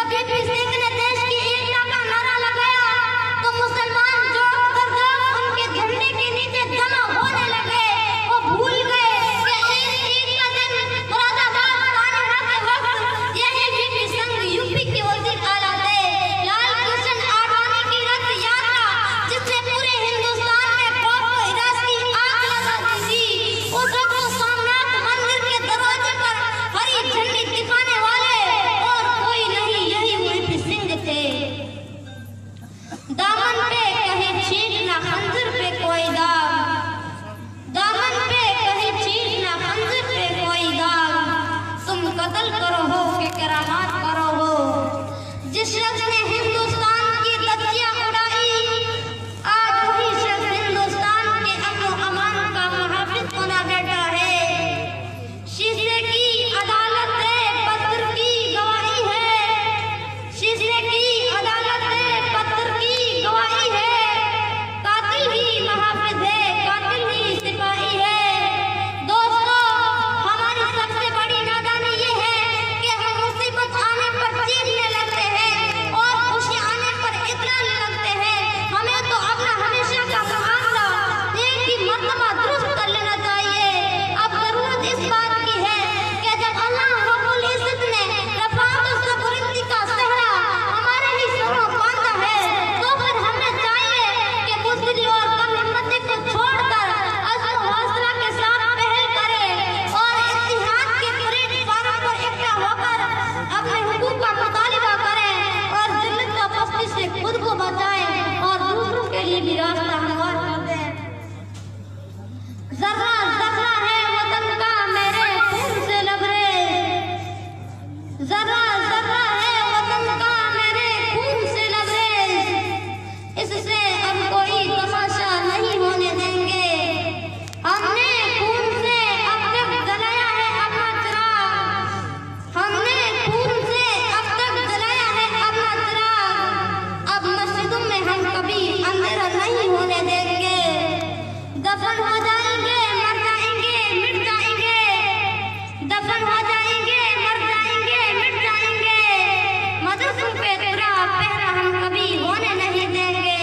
VP Singh ने देश की एकता का नारा लगाया तो मुसलमान जोर कर उनके झंडे के नीचे जमा होने लगे। वो भूल गए कि ईद का दिन मुरादाबाद कानूना के वक्त यही वीपी सिंह यूपी के वजीर आला थे। लाल कृष्ण आडवाणी की रथ यात्रा जिसने पूरे हिंदुस्तान में खौफ व हिरास की आग लगा दी थी, उस वक्त सोमनाथ मंदिर के दरवाजे पर हरी झंडी दिखाने वाले और कोई नहीं, यही वीपी सिंह थे। दामन पे कहीं छींटना खंजर पे कोई दाग, दामन पे कहीं छींटना खंजर पे कोई दाग, तुम कत्ल करो हो कि करामात करो हो। जिस शख्स ने हिंदुस्तान की धज्जियां उड़ाई, आज वही शख्स हिंदुस्तान के अमन अमान का मुहाफिज बना बैठा है। शीशे की अदालत है, पत्थर की गवाही है, शीशे की अदालत है, पत्थर की गवाही है। कातिल ही मुहाफिज है, कातिल ही सिपाही है। दोस्तों, हमारी सबसे बड़ी नादानी ये है कि हम मुसीबत आने पर चीखने लगते हैं और खुशी आने पर इतराने लगते हैं। हमें तो अपना हमेशा का मुआमला एक ही मर्तबा दुरुस्त कर लेना चाहिए। अब जरूरत इस बात की है कि जब अल्लाह रब्बुल इज्जत ने रफ़ात और सबुरिंदी का सहरा हमारे ही सरों बांधा है, तो फिर हमें चाहिए कि बुज़दिली और कम हिम्मती को छोड़कर अज़्म व हौसला के साथ पहल करें और इत्तिहाद के प्लेटफार्म पर इकट्ठा होकर अपने हुकूक का मुतालिबा करें और जिल्लत व पस्ती से खुद को बचाएं और दूसरों के लिए भी रास्ता हमवार कर दें। ज़र्रा ज़र्रा है वतन का मेरे खून से लबरेज, ज़र्रा ज़र्रा है वतन का मेरे खून से लबरेज, इससे अब कोई तमाशा नहीं होने देंगे। हमने खून से अब तक जलाया है अपना चिराग, हमने खून से अब तक जलाया है अपना चिराग, अब मस्जिदों में हम कभी अंधेरा नहीं होने देंगे। दफन हो जाएंगे, मर जाएंगे, मिट जाएंगे, दफन हो जाएंगे, मर जाएंगे, मिट जाएंगे, मदरसों पे तेरा पहरा हम कभी होने नहीं देंगे।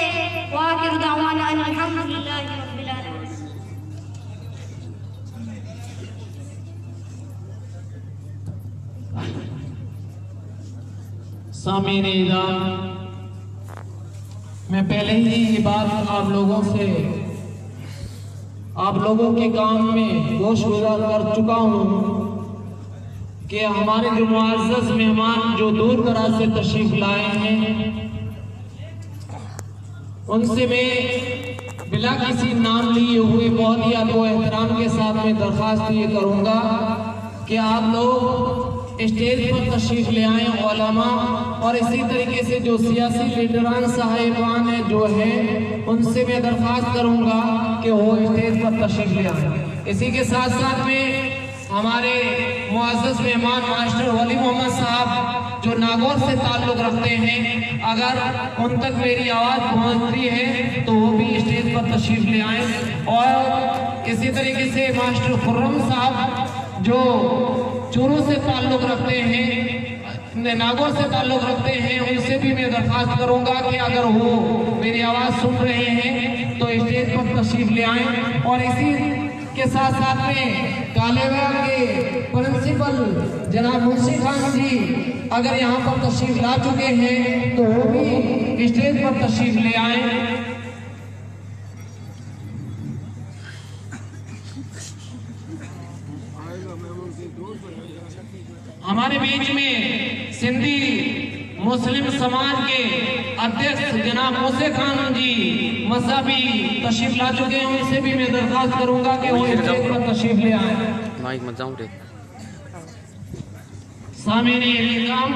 वाखिर दावाना अल्हम्दुलिल्लाहि रब्बिल आलमीन। सामीन इज़ाम, मैं पहले ही ये बात आप लोगों के काम में गोशगुजार कर चुका हूँ कि हमारे जो मुअज़्ज़ज़ मेहमान जो दूर दराज से तशरीफ लाए हैं, उनसे मैं बिला किसी नाम लिए हुए बहुत ही अदब व एहतराम के साथ में दरख्वास्त ये करूँगा कि आप लोग स्टेज पर तशरीफ ले आए उलमा, और इसी तरीके से जो सियासी लीडरान साहिबान है जो है उनसे मैं दरख्वास्त करूंगा कि वो स्टेज पर तशरीफ ले आए। इसी के साथ साथ में हमारे मुअज़्ज़ज़ मेहमान मास्टर वली मोहम्मद साहब जो नागौर से ताल्लुक़ रखते हैं, अगर उन तक मेरी आवाज़ पहुंचती है तो वो भी स्टेज पर तशरीफ ले आए। और इसी तरीके से मास्टर खुर्रम साहब जो चूरू से ताल्लुक़ रखते हैं, नागौर से ताल्लुक़ रखते हैं, उनसे भी मैं दरख्वास्त करूंगा कि अगर वो मेरी आवाज़ सुन रहे हैं तो स्टेज पर तशरीफ ले आएँ। और इसी के साथ साथ में कालेबाग के प्रिंसिपल जनाब मुंशी खान जी अगर यहाँ पर तशरीफ ला चुके हैं तो वो भी स्टेज पर तशरीफ ले आए। हमारे बीच में सिंधी मुस्लिम समाज के अध्यक्ष जनाब मूसे खान जी मज़हबी तशरीफ ला चुके हैं, उनसे भी मैं दरख्वास्त करूंगा कि वो स्टेज पर तशरीफ ले आए। सामने इल्ज़ाम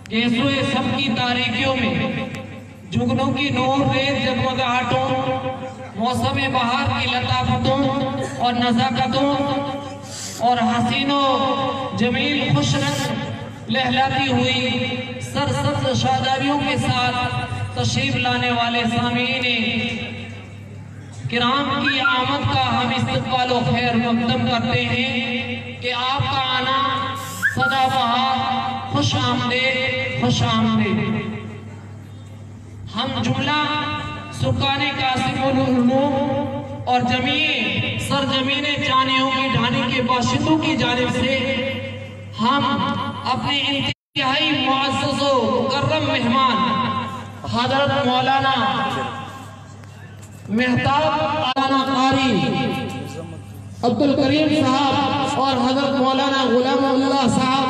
कैसोए सबकी तारीकियों में जुगनों की नूर रेत जगमगाहटों, मौसम बहार की लताफतों और नज़ाकतों और हसीनो जमील खुश रंग लहलाती हुई सरसब्ज शादाबियों के साथ तशरीफ लाने वाले सामीन किराम की आमद का हम इस्तक़बाल व खैर मक़दम करते हैं कि आपका आना सदा बहार खुश आमदेद खुश आमदीद। हम जुमला सुकाने कासिमुल उलूम और जमीन सरजमीने जानियों की ढानी के बाशिंदों की जानिब से हम अपने इंतहाई मुअज़्ज़ज़ व मुकर्रम मेहमान हज़रत मौलाना मेहताब आना कारी अब्दुल करीम साहब और हज़रत मौलाना गुलामुल्लाह साहब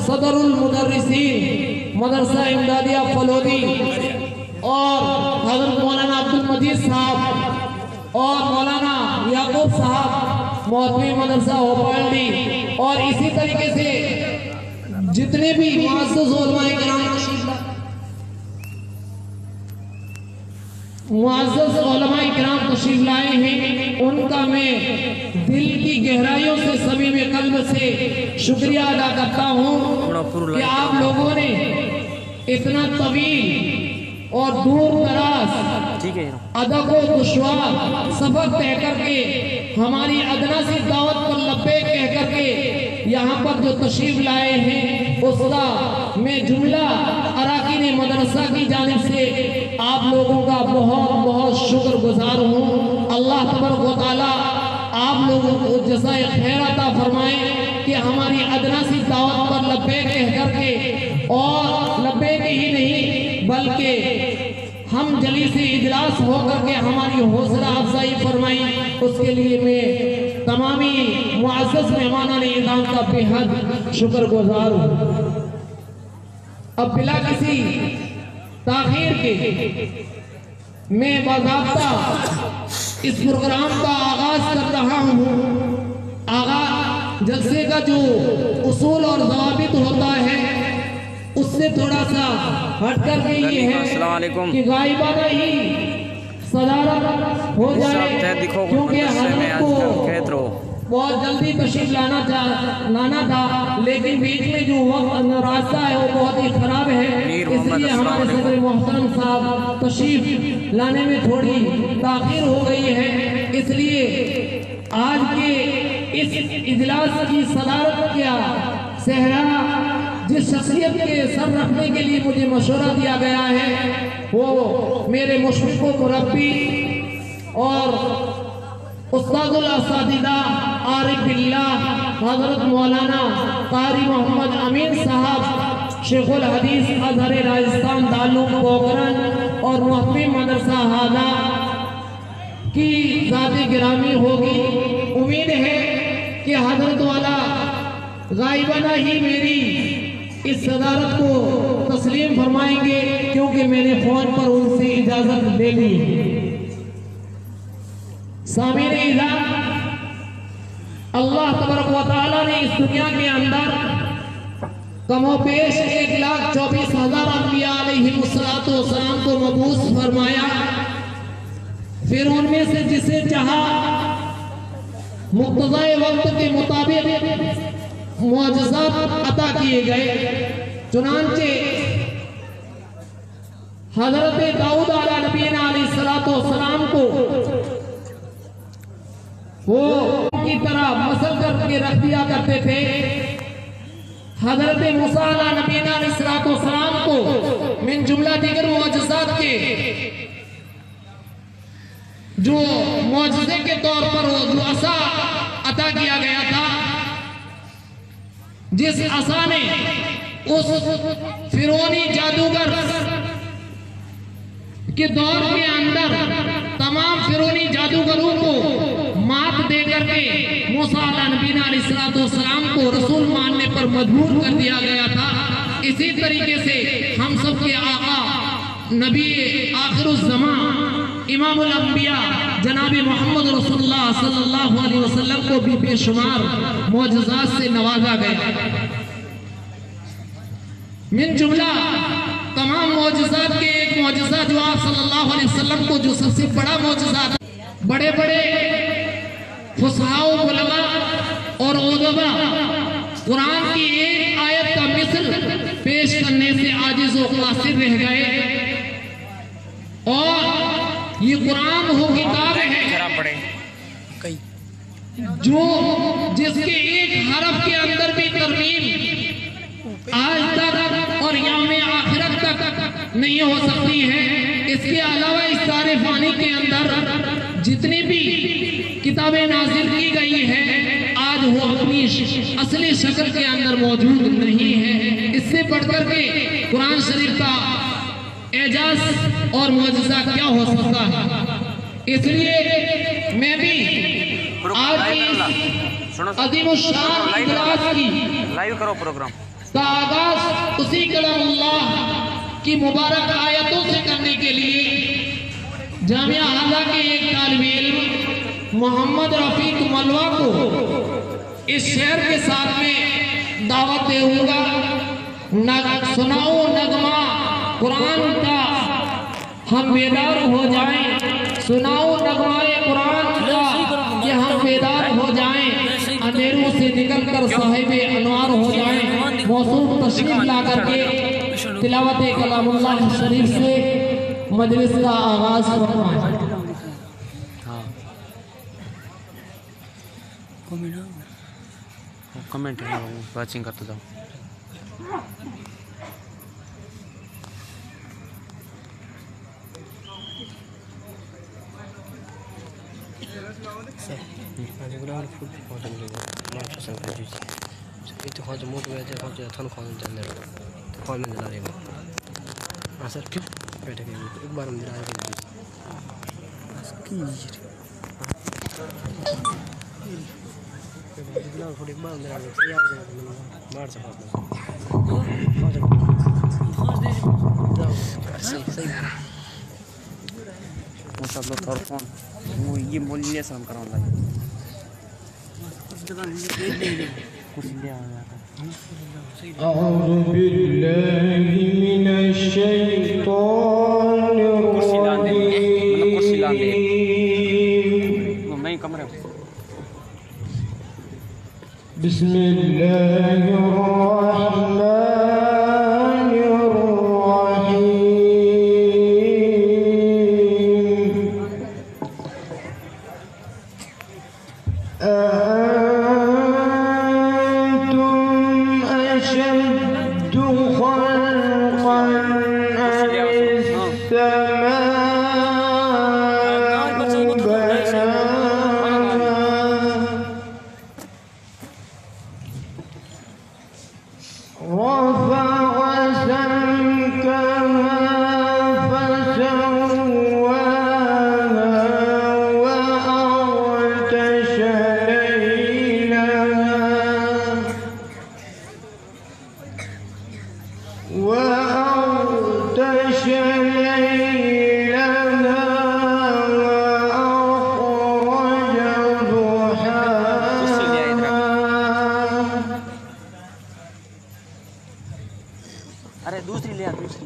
सदरुल मुदर्रिसीन मदरसा इमदादिया फलोदी और हज़रत मौलाना अब्दुल मजीद साहब और मौलाना याकूब साहब मौलवी मदरसा होपाल्डी और इसी तरीके से जितने भी मुअज़्ज़ज़ उलमाए किराम मुअज़्ज़ज़ उलमाए किराम तशरीफ लाए हैं, उनका मैं दिल की गहराइयों से सभी में कल्ब से शुक्रिया अदा करता हूँ कि आप लोगों ने इतना तवील और दूर दराज अदब व दुश्वार सफर तय करके हमारी अदना सी दावत पर लब्बे कह करके यहाँ पर जो तशरीफ लाए हैं, उसका मैं जुमला अराकीन मदरसा की जानिब से आप लोगों का बहुत बहुत शुक्रगुजार हूँ। अल्लाह तबारक व तआला आप लोगों को जज़ाए खैर अता फरमाए कि हमारी अदना सी दावत पर लब्बे कह करके और लब्बे के ही नहीं बल्कि हम जली से इजलास होकर के हमारी हौसला अफजाई फरमाई, उसके लिए मैं तमामी मुअज़्ज़ज़ मेहमानान इज़ाम का बेहद शुक्रगुजार हूँ। अब बिला किसी ताखीर के मैं बाज़ाब्ता इस प्रोग्राम का आगाज कर रहा हूँ। आगाज जलसे का जो उसूल और ज़वाबित होता है उससे थोड़ा सा हट करके ये है कि गायबाना ही सदारत हो जाए, क्योंकि हज़रत को बहुत जल्दी तशरीफ लाना था, लेकिन बीच में जो वक्त रास्ता है वो बहुत ही खराब है, इसलिए हमारे सदर मोहतरम साहब तशरीफ लाने में थोड़ी ताख़ीर हो गई है। इसलिए आज के इस इजलास की सदारत का सहरा जिस शख्सियत के सर रखने के लिए मुझे मशवरा दिया गया है वो मेरे मुशफ़िक़ व मुरब्बी और उस्तादुल असातिज़ा आरिफ बिल्लाह हज़रत मौलाना कारी मोहम्मद अमीन साहब शेखुल हदीस अज़हर राजस्थान दारुल पोखरन और मुहतमी मदरसा हादा की ज़ात गिरामी होगी। उम्मीद है कि हज़रत वाला गायबाना ही मेरी इस सदारत को तस्लीम फरमाएंगे, क्योंकि मैंने फोन पर उनसे इजाजत ले ली है। सामीन इज़ाम, अल्लाह तबारक व तआला ने इस दुनिया के अंदर कमोपेश 1,24,000 अंबिया अलैहिमुस्सलातु वस्सलाम को मबूस फरमाया। फिर उनमें से जिसे चाहा मुक़्तज़ाए वक्त के मुताबिक मुअज़्ज़ज़ात अता किए गए। चुनांचे हज़रत दाऊद अला नबीना अलैहिस्सलातु वस्सलाम को वो की तरह मसल करके रख दिया करते थे। हज़रत मूसा अला नबीना अलैहिस्सलातु वस्सलाम को मिन जुमला दीगर मुअज़्ज़ज़ात के जो मुअज़्ज़ज़े के तौर पर वो जो असा अता किया गया था, जिस असा ने उस फिरौनी जादूगर के दौर के अंदर तमाम फिरौनी जादूगरों को मात दे करके मूसा अला नबीना अलैहिस्सलातु वस्सलाम को रसूल मानने पर मजबूर कर दिया गया था। इसी तरीके से हम सब के आका नबी आखिरुज़्ज़मान इमामुल अंबिया जनाबी मोहम्मद रसूलुल्लाह सल्लल्लाहु अलैहि वसल्लम को भी बेशुमार मौजज़ात से नवाजा गया। मिन जुमला तमाम मौजज़ात के एक मौजज़ा जो आप सल्लल्लाहु अलैहि वसल्लम को जो सबसे बड़ा मौजज़ा, बड़े बड़े फुसहाओ उलमा और उदबा कुरान की एक आयत का मिसल पेश करने से आजिज़ व क़ासिर रह गए। और ये कुरान वो किताब है जो जिसके एक हरफ के अंदर भी तरमीम आज तक और याम आखिरत तक नहीं हो सकती है। इसके अलावा इस सारे फानी के अंदर जितनी भी किताबें नाजिल की गई है आज वो अपनी असली शक्ल के अंदर मौजूद नहीं है। इससे बढ़कर के कुरान शरीफ का एजाज और मुअजिजा क्या हो सकता है। इसलिए मैं भी आज की अज़ीमुश्शान इजलास की लाइव करो प्रोग्राम का आगाज उसी कलामुल्लाह की मुबारक आयतों से करने के लिए जामिया हाजा के एक तालिबे इल्म मोहम्मद रफीक मलवा को इस शेर के साथ में दावत दूंगा। सुनाओ नगमा कुरान का हम बेदार हो जाएं, सुनाओ नगमाए कुरान का कि हम बेदार हो जाएं, अंधेरों से निकलकर साहिबे अनवार हो जाएं। मौसूफ तशरीफ ला करके तिलावत कलामुल्लाह शरीफ से मजलिस का आगाज फरमाएं। कमेंट वाचिंग करते जाओ। itu hanya mau tu aja kalau jangan kau jangan deh, kau mana jalan ini? Asal tu, beda ni, एक बार हम जाने के लिए, asal जितना थोड़ी एक बार हम जाने के लिए मार सकता हूँ। सही मतलब थोड़ा फोन वो ये बोलिए शाम कराऊंगा कुछ ले आया अऊज़ु बिल्लाहि मिनश शैतानिर रजीम नहीं कमरे बिस्मिल्लाहिर रहमानिर अरे दूसरी ले आ दूसरी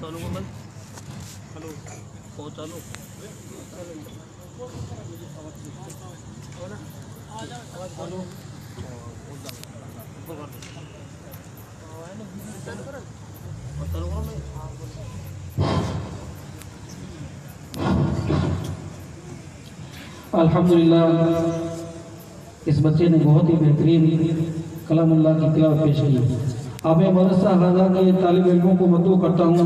चालू मोबाइल हेलो फोन चालू अल्हम्दुलिल्लाह इस बच्चे ने बहुत ही बेहतरीन कलामुल्लाह की तिलावत पेश की। अब मैं मदरसा हाजा के तालिब इल्मों को मदऊ करता हूँ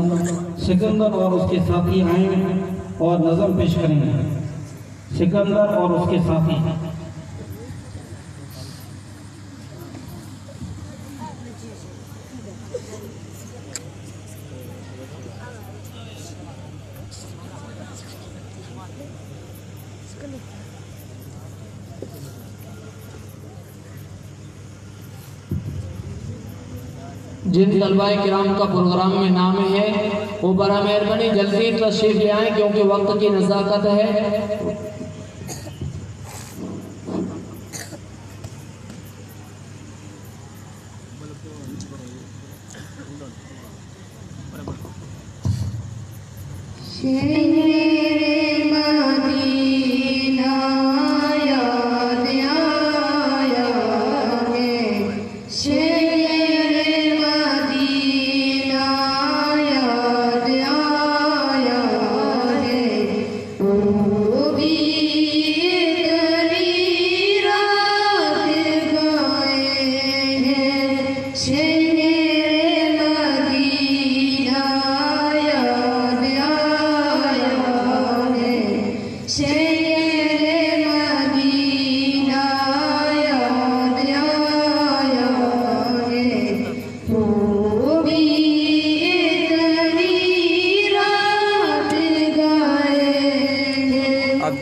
सिकंदर और उसके साथी आए और नज़म पेश करेंगे। सिकंदर और उसके साथी। जिन तलबाए किराम का प्रोग्राम में नाम है वो बड़ा मेहरबानी जल्दी तशरीफ ले आए क्योंकि वक्त की नज़ाकत है। शेर मदीना याद आया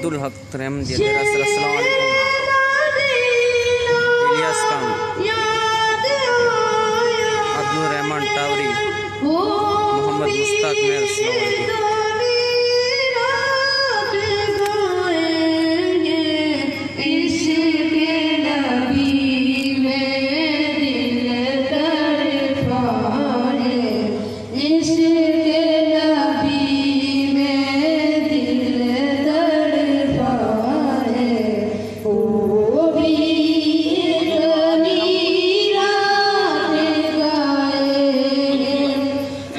अब्दुल हक रहमत अस्सलाम वालेकुम, इलियास खान, अब्दुल रहमान टावरी, मोहम्मद मुश्ताक मेहर, अस्सलाम वालेकुम।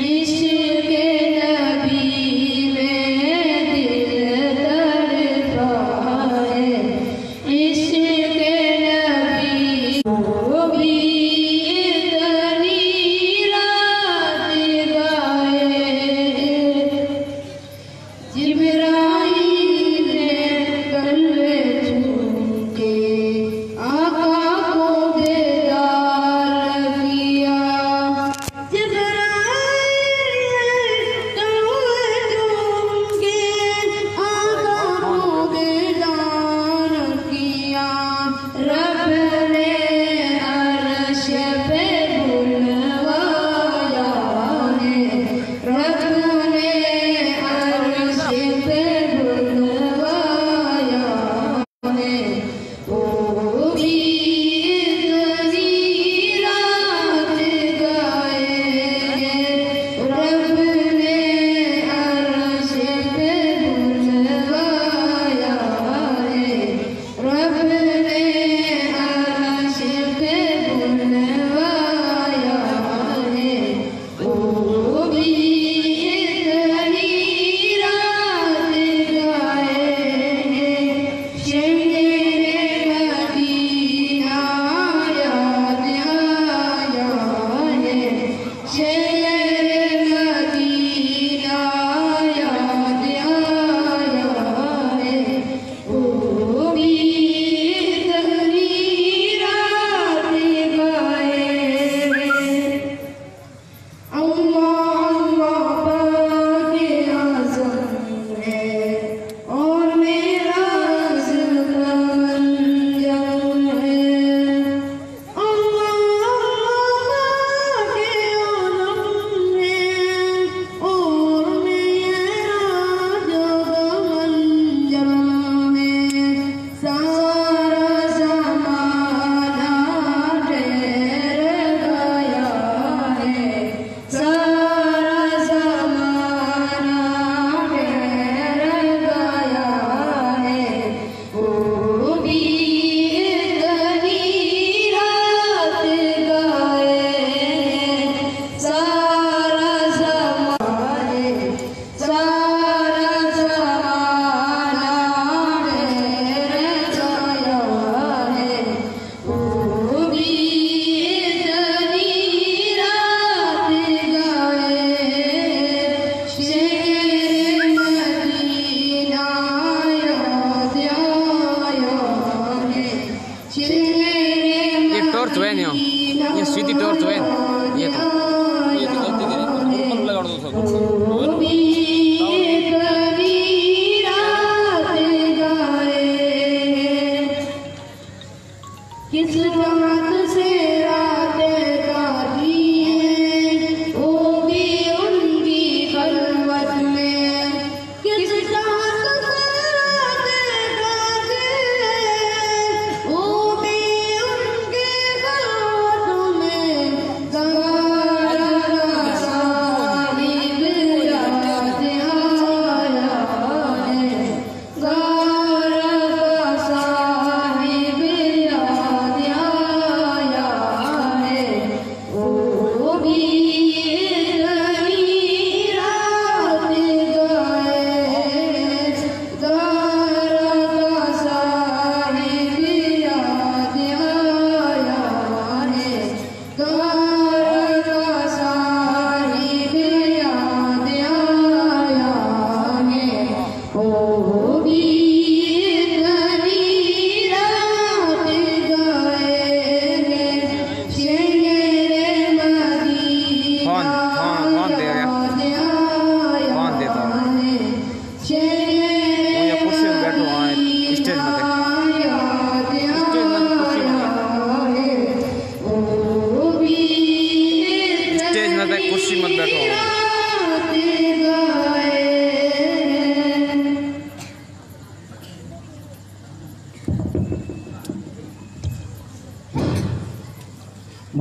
इश्क़ नबी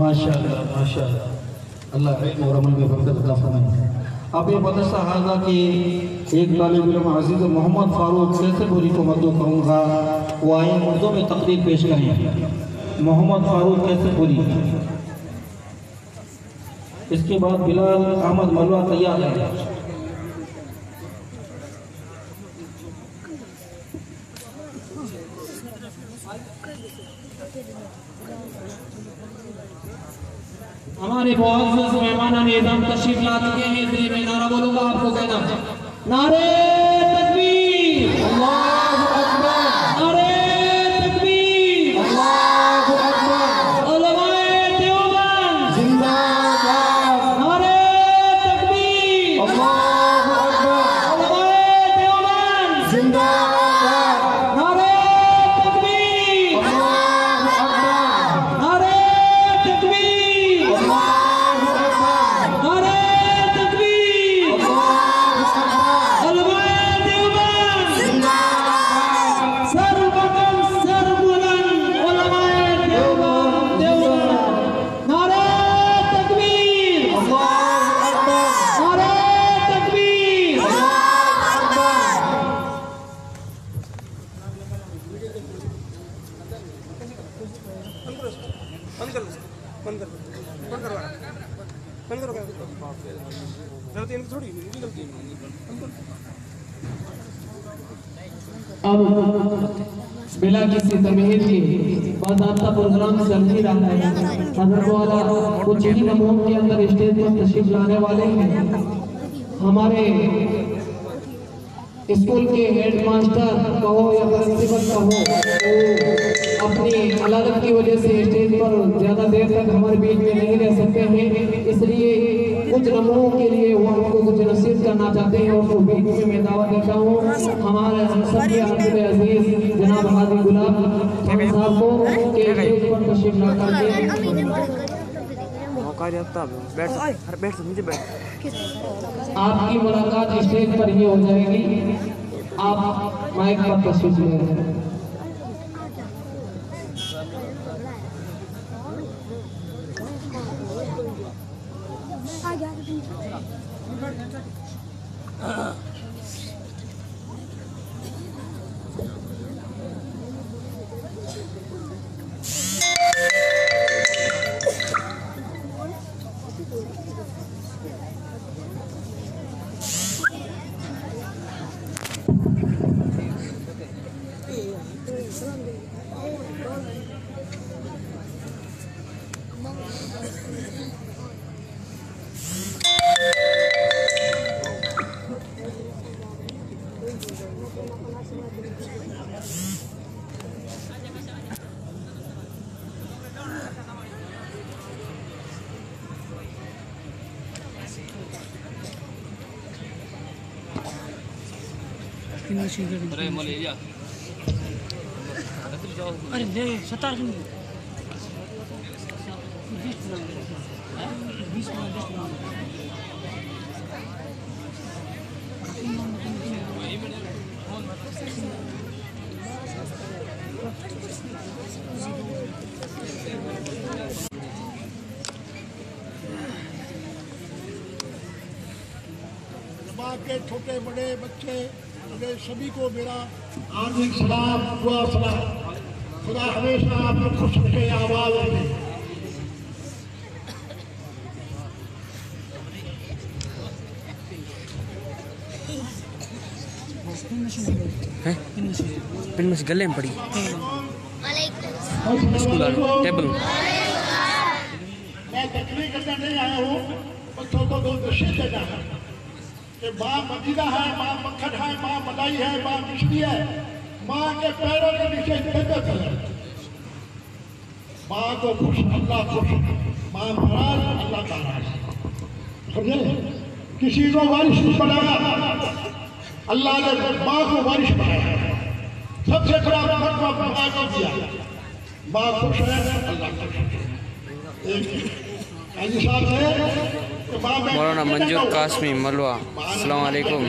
माशाअल्लाह माशाअल्लाह, अल्लाह इल्म और अमल में बरकत अता फरमाए। अब ये मदरसा हाजा के एक तालिब इल्म अजीज़ मोहम्मद फारूक कैसरपुरी को मददू करूँगा, वो आए उर्दू में तकरीर पेश करें। मोहम्मद फारूक कैसरपुरी। इसके बाद बिलाल अहमद मलवा तैयार है। हमारे बहुत मेहमान निजाम तशरीफ ला चुके हैं, इसलिए मैं नारा बोलूंगा, आपको कहना नारे तकबीर, अल्लाहु अकबर, नारे तकबीर, अल्लाहु अकबर, उलमाए देवबंद जिंदाबाद, नारे तकबीर, अल्लाहु अकबर, उलमाए देवबंद जिंदाबाद, नारे तकबीर, अल्लाहु अकबर, नारे तकबीर, अब बिला किसी तमहीद के बाज़ाब्ता प्रोग्राम चल ही रहा है। हज़रत वाला कुछ ही लम्हों के अंदर स्टेज पर तशरीफ लाने वाले हैं। हमारे स्कूल के हेडमास्टर कहो या प्रिंसिपल कहो, तो अपनी अलादत की वजह से स्टेज पर ज़्यादा देर तक हमारे बीच में नहीं रह सकते हैं, इसलिए कुछ लम्हों के लिए वो हमको कुछ नसीहत करना चाहते हैं और तो बीच में मैं दावा देता हूँ हमारे हम सब के अपने अजीज जनाब हाजी गुलाब खान साहब को के स्टेज पर तशरीफ ला करके आपकी मुलाकात स्टेज पर ही हो जाएगी। आप माइक पर तशरीफ ले रहे हैं। अरे ले 17 के छोटे बड़े बच्चे सभी को मेरा आंतरिक सलाम, दुआ सलाम। खुदा हमेशा आपको खुश रखे, आवाज रखे। पिन में गले में पड़ी स्कूल टेबल। मैं तकलीफ करने नहीं आया हूँ, बच्चों को दो नशीब देना है कि माँ मदीना है, माँ मक्खन है, माँ मलाई है, माँ मिश्री है, माँ के पैरों के नीचे जन्नत है। माँ को खुश, अल्लाह खुश, माँ नाराज, अल्लाह नाराज। समझे? किसी को बारिश नहीं बनाया, अल्लाह ने माँ को बारिश बनाया। सबसे बड़ा मर्तबा माँ को दिया। माँ खुश है, अल्लाह खुश है। मौलाना मंजूर कासमी मलवा, अस्सलाम वालेकुम।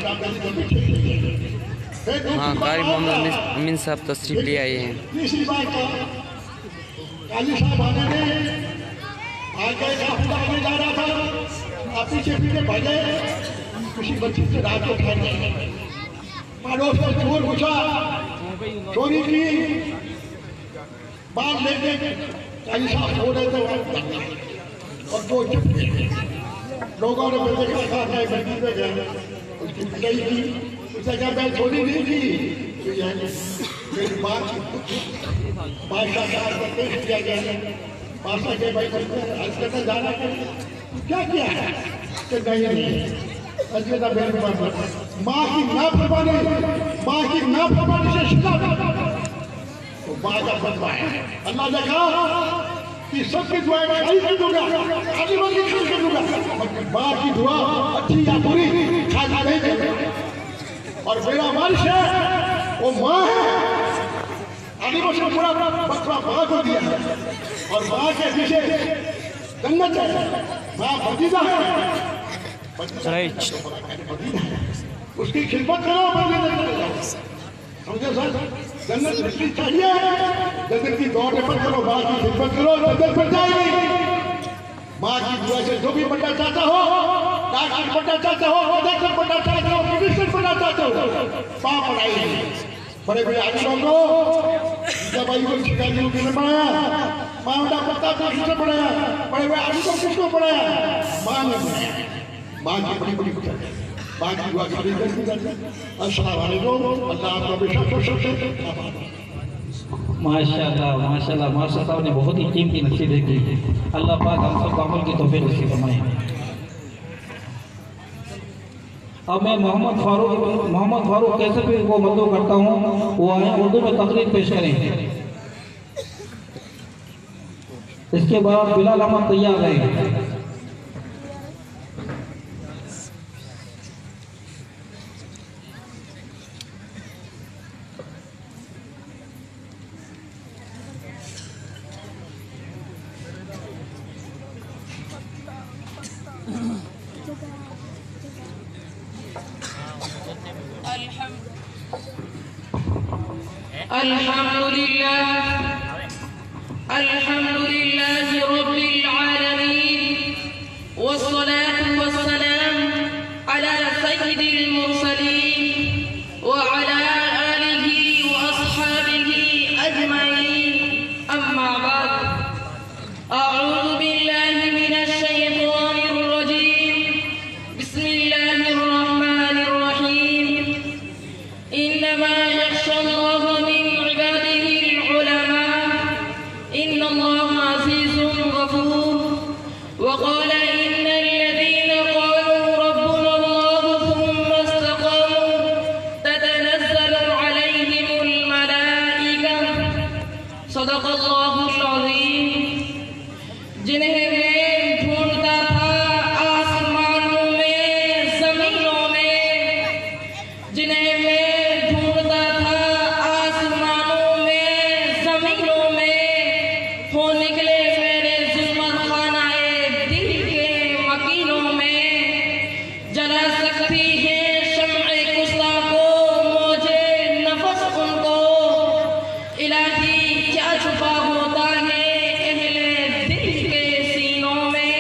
हाँ, कारी मोहम्मद अमीन साहब तशरीफ ले आए हैं। तीसरी बात काजी साहब आने ने आगे काफिला आगे जा रहा था, आप पीछे पीछे भागे, किसी बच्ची से रात को उठा गए। पड़ोस में चोर घुसा, चोरी की, बाल लेके कहीं साफ हो रहे थे और दो चुप गए। लोगों ने मुझे कहा मैं बच्ची पे गया, उसकी पिटाई की, उसने कहा मैं चोरी नहीं की, मेरी बात बादशाह का पेश किया गया। बादशाह के भाई आज करने जाना क्या किया है कि नहीं अजमेरा मेरे पास माँ की नाफरमानी से सजा तो माँ का फतवा है। अल्लाह ने कहा कि सबकी दुआएं खाई कर दूंगा, आलिमों की खाई कर दूंगा, मगर माँ की दुआ अच्छी या बुरी खाली नहीं करूंगा। और मेरा वारिस है वो माँ है, आलिमों से पूरा फतवा माँ को दिया है और माँ के पीछे जन्नत है। माँ भतीजा है, उसकी खिदमत करो, समझे सर? जन्नत मिलनी चाहिए, जन्नत की दौड़ पर करो, माँ की खिदमत करो, जन्नत मिल जाएगी। माँ की दुआ से जो भी बनना चाहता हो, डॉक्टर बनना चाहता हो, कलेक्टर बनना चाहता हो, मिनिस्टर बनना चाहता हो, माँ पढ़ाई। बड़े बड़े आलिमों को जब भाई को शिकायतों के लिए पढ़ाया, मामला प्रताप को किसने पढ़ाया, बड़े बड़े आलिमों को किसको पढ़ाया? माँ ने पढ़ाया। माँ की बड़ी बड़ी कुछ माँ की दुआ खाली कर दी जाती है। अस्सलाम वालेकुम, अल्लाह आपको हमेशा खुश रखे। माशाल्लाह माशाल्लाह मास्टर साहब ने बहुत ही कीमती नसीहत की। अल्लाह पाक हम सब अमल की तौफीक नसीब फरमाए। अब मैं मोहम्मद फारूक कैसे भी को मदद करता हूँ, वो आए उर्दू में तकरीर पेश करें। इसके बाद बिलाल अहमद तैयार है। अल्हम्दुलिल्लाह रब्बिल आलमीन वस्सलातु वस्सलाम अला सय्यिदिल मुरसलीन व अला आलिहि व अस्हाबिहि अजमाइन, अम्मा बाद। अऊज़ु बिल्लाहि मिनश शैतानिर रजीम, बिस्मिल्लाहिर रहमानिर रहीम। इन्नमा यख्शल्लाह मिन इबादिहिल उलमा, इन्नल्लाह अज़ीज़ुन गफूर। वक़ाल इन्नल्लज़ीन क़ालू रब्बुना अल्लाह थुम्मा इस्तक़ामू ततनज़्ज़लु अलैहिमुल मलाइका। सदक़ल्लाहुल अज़ीम। जिन्हें मैं ढूंढता था आसमानों में, ज़मीनों में, जिन्हें मैं ढूंढता था आसमानों में, ज़मीनों में, हो निकले मेरे जुल्मत खानाए दिल के मकीनों में। जला सकती है शम्अ कुस्ता को मौजे नफस उनको, इलाही क्या छुपा होता है अहले दिल के सीनों में।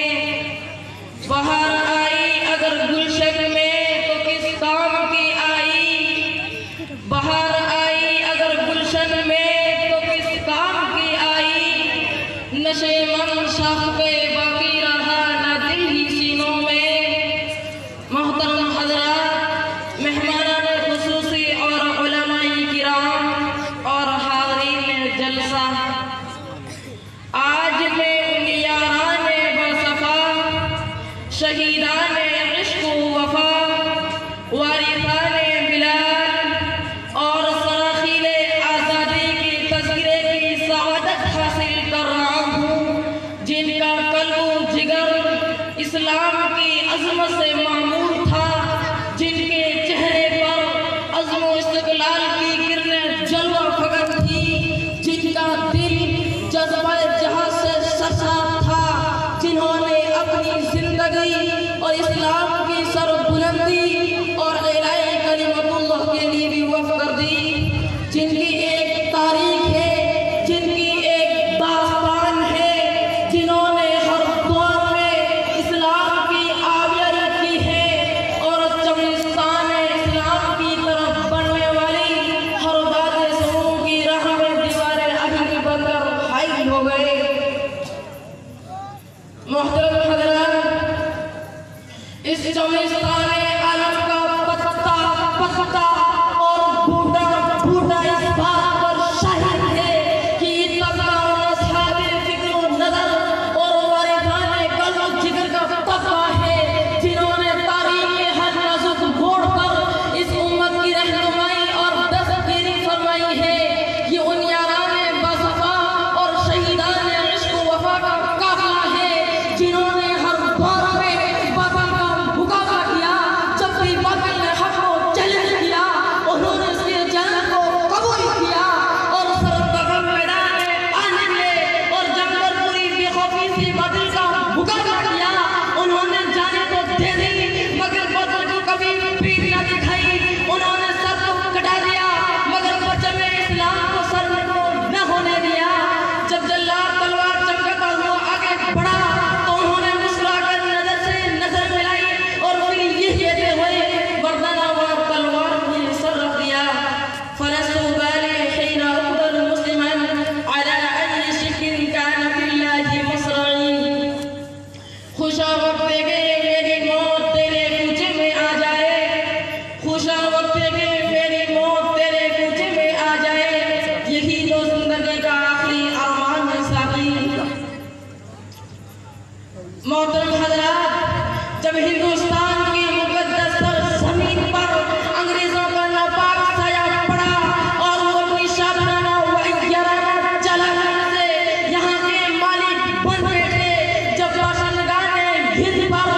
बाहर आई अगर गुलशन में तो किस काम की आई, बाहर आई अगर गुलशन में तो किस काम की आई। नशे मन शाख पे बाकी रहा ना दिल ही सीनों में। मोहतरम हज़रात, मेहमानान खुसूसी और उलमाए किराम और हाज़रीन जलसा, आज मैं उन याराने बरसफा, शहीदाने इश्क़ वफ़ा, वारिसाने बिलाल और सराखीले आज़ादी की तज़किरे की सआदत हासिल कर रहा हूँ, जिनका इस बात पर शाहिद है कि तबका साहब फिक्र नजर और वारिसाने कल्ब जिगर का तबका है जिन्होंने तारीख के हर नाजुक मोड़ पर इस उम्मत की रहनुमाई और दस्तगिरी फरमाई है। ये उन याराने बसफा और शहीदाने इश्क वफा का काफिला है जिन्होंने हर दौर में बातिल का मुकाबला किया। जब भी बातिल ने हक को चैलेंज किया उन्होंने उसके जन्नत को कबूल किया और सरदगम मैदान में आने मिले और जंग पर पूरी बेखौफी से बातिल का मुकाबला किया। उन्होंने जाने तो दे दी मगर बातिल को कभी पीठ न दिखाई। उन्होंने सर को कटा दिया मगर परचम इस्लाम को सर को न होने दिया। जब जल्लाद तलवार चमकता हुआ आगे बढ़ा तो उन्होंने मुस्कुराकर नजर से नजर मिलाई और फिर ये कहते हुए मर्दाना वार तलवार को सर रख दिया। फलस्तु बाली हिना उक़्दल मुस्लिमन अला अय्यि शिक्किन कान बिल्लाहि मसरई। खुशा वक्त के मेरी मौत तेरे कूचे में आ जाए। खुशा वक्त के मेरी मौत तेरे कूचे में आ जाए। यही तो जिंदगी का आखिरी अरमान है साकी। मोहतरम हज़रात, जब हिंदुस्तान की मुक़द्दस ज़मीन पर अंग्रेजों का नापाक साया पड़ा और वो अपनी शाबराना व इख्तियाराना चालाकी से यहाँ के मालिक बन बैठे। जब बाशिंदगान ने हिंद पर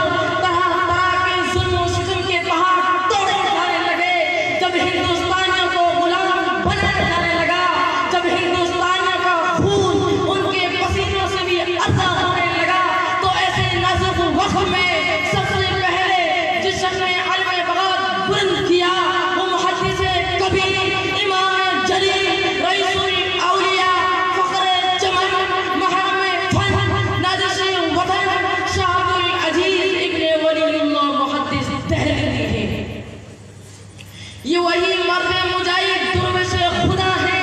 तरह तरह के जुल्म और सितम के पहाड़ तोड़े जाने लगे, जब हिंदुस्तानियों को गुलाम बनाया जाने लगा, जब हिंदुस्तानियों का खून उनके पसीनों से भी अदा होने लगा, तो ऐसे नाजुक वक्त में सबसे पहले जिस शख्स ने अलमे बगावत बुलंद किया वो मुहद्दिस कबीर इमाम जलील रईसुल औलिया फख्रे चमन महरम फन नाजिश वतन शाह अब्दुल अजीज इब्ने वलीउल्लाह मुहद्दिस दहलवी है। ये वही मर्द मुजाहिद दुर्वेश खुदा है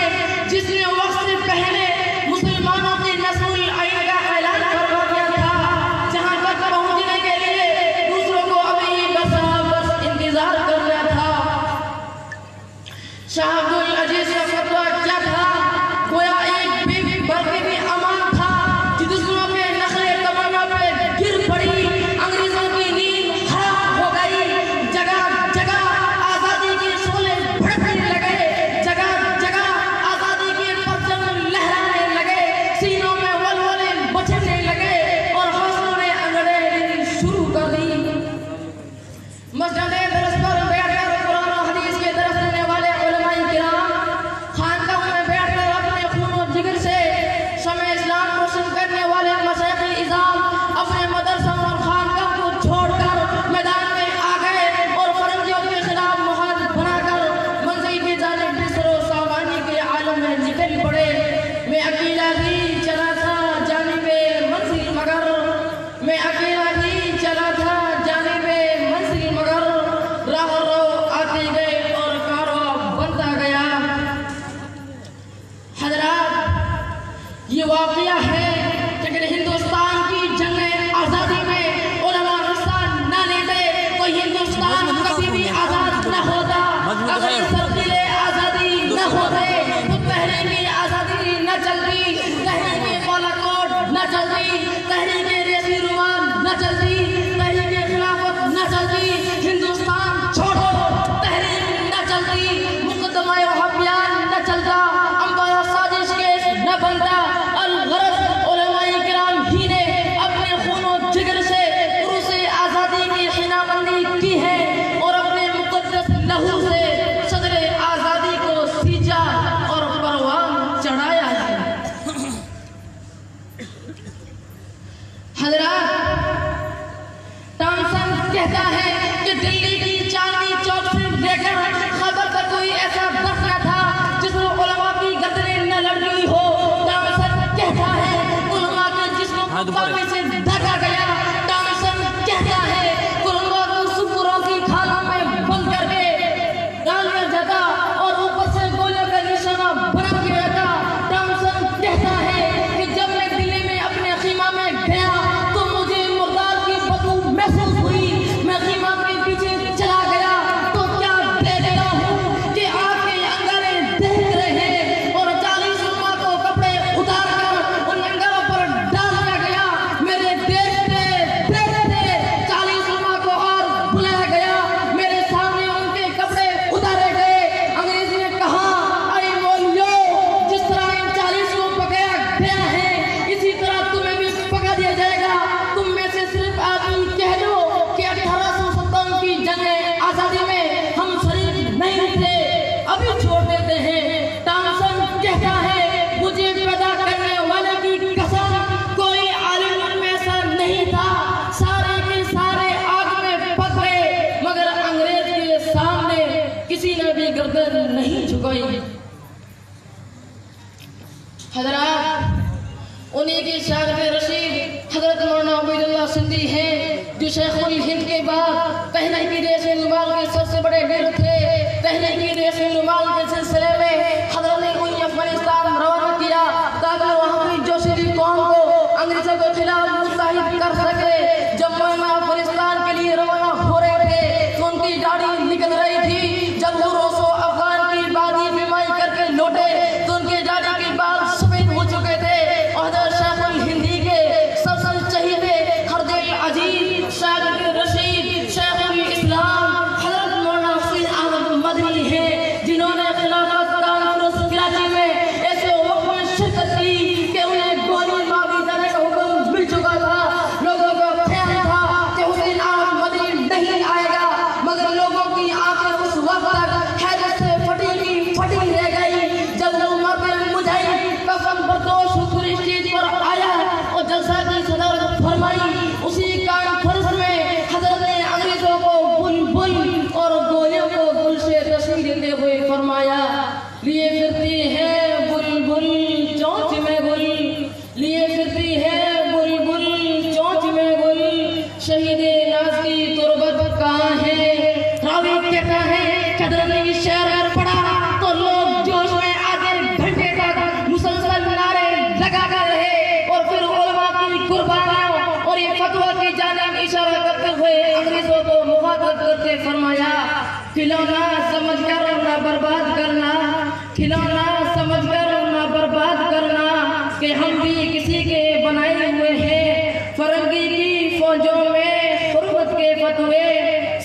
जिसने वक्त से पहले मुसलमानों की नस्ल आइन का ऐलान करवा दिया था, जहां तक पहुंचने के लिए दूसरों को अभी बस इंतजार करना था। शाह अब्दुल अजीज का फतवा क्या था? गोया एक बेबी बल्कि भी अमान था कि दुश्मनों के नखरे तमन्ना पे गिर पड़ी। अंग्रेजों की नींद खराब हो गई। जगह जगह आजादी के शोले भड़कने लगे, जगह जगह आजादी के परचम लहराने लगे, सीनों में वलवले मचने लगे और हौसलों ने अंग्रेजी शुरू कर दी। मस्जिद दरस पर बैठकर कुरान और हदीस के दरस देने वाले उलमाए किराम खानकाह में बैठकर अपने खून और जिगर से शमे इस्लाम रोशन करने वाले मशाइख इज़ाम अपने मदरसा और खानकाह को छोड़कर मैदान में आ गए और फरंगियों के खिलाफ मुहाजिर बनाकर मंजिल की जानिब बिसरो सामानी के आलम में निकल पड़े। मैं अकेला ही चला था जानिबे मंजिल मगर, मैं अकेला ही चला था जानिबे मंजिल मगर, राह रो आते गए और कारवां बनता गया। हज़रात, ये वाक़या है लेकिन हिंदुस्तान की जंग आज़ादी में उलमा हिस्सा न लेते तो हिंदुस्तान कभी भी आज़ाद न होता। अगर सरकीले आज़ादी न होते तो तहरीकी आज़ादी न चलती, तहरीकी बालाकोट न चलती, तहरीकी रेसी रुमान न चलती, तहरीकी खिलाफत न चलती, हिंदुस्तान छोड़ो तहरीक न चलती, मुकदमा वहाबियान न चलता, अंबार साजिश केस न बनता, अल-गरज हैं और 40 उम्मा को कपड़े उतार कर उन लंगरों पर डाल दिया गया। मेरे देखते देखते 40 उम्मा को और बुलाया गया, मेरे सामने उनके कपड़े उतारे गए। अंग्रेज ने कहा, अरे मौलवियों, जिस तरह इन 40 को पकाया गया है इसी तरह तुम्हें भी पका दिया जाएगा। तुम में से सिर्फ आदमी कह दो कि 1857 की जंग आजादी में हम शरीक नहीं थे, अभी छोड़ देते हैं। टॉमसन कहता है, मुझे पैदा करने वाले की कसम, कोई आलिम में ऐसा नहीं था, सारे के सारे आग में पक गए, मगर अंग्रेज के सामने किसी ने भी गर्दन नहीं झुकाई। हजरात, उन्हीं की शागिर्द रशीद हजरत मौलाना उबैदुल्लाह सिंधी हैं, जो शेखुल हिंद के बाद तहरीक रेशे नुमाल के सबसे बड़े लीडर थे। तहरीक रेशे नुमाल के सिलसिले में हजरत ने उन्हें अफगानिस्तान रवाना किया ताकि वहाँ की जोशीली कौम को अंग्रेजों के खिलाफ मुत्तहिद कर सके। जब मौलाना अफगानिस्तान के लिए रवाना हो रहे थे तो उनकी दाढ़ी निकल रही थी। जब वो रोसो अफगान की बादी बीमारी करके लौटे तो उनके दाढ़ी के बाल सफेद हो चुके थे। और शेखुल हिंदी के सबसे चहीते हरदेव अजीज शागिर्द रशीद शेखुल इस्लाम हजरत मौलाना हुसैन अहमद मदनी है, जिन्होंने खिलाफत कानून कराची में ऐसे वक्त में शिरकत की कि उन्हें गोली मार दी जाने का हुक्म मिल चुका था। लोगों का ख्याल था कि हुसैन अहमद मदनी नहीं आएगा, मगर लोगों की आंखें उस वक्त तक हैरत से फटी रह गई। जब वो मरते मुझाई कफन बरदोश हुजूर स्टेज पर आया और जलसा की सदारत फरमाई, उसी कॉन्फ्रेंस में हजरत ने अंग्रेजों को बुलबुल और गोलियों को गुल से तस्वीर देते हुए फरमाया, लिए फिरती है बुलबुल चोंच में गुल, लिए फिरती है बुलबुल चोंच में गुल, शहीद नाज की तुरबत कहाँ है। रावी कहता है, कदर ने शेर पढ़ा तो लोग जोश में आधे घंटे तक मुसलसल नारे लगा कर रहे और फिर उलमा की कुर्बानियों और ये फतवा की जानिब इशारा करते हुए अंग्रेजों को मुखातब करके फरमाया, खिलौना समझकर ना बर्बाद करना, खिलौना समझकर ना बर्बाद करना, कि हम भी किसी के बनाए हुए हैं। फरंगी की फौजों में हुर्मत के फतवे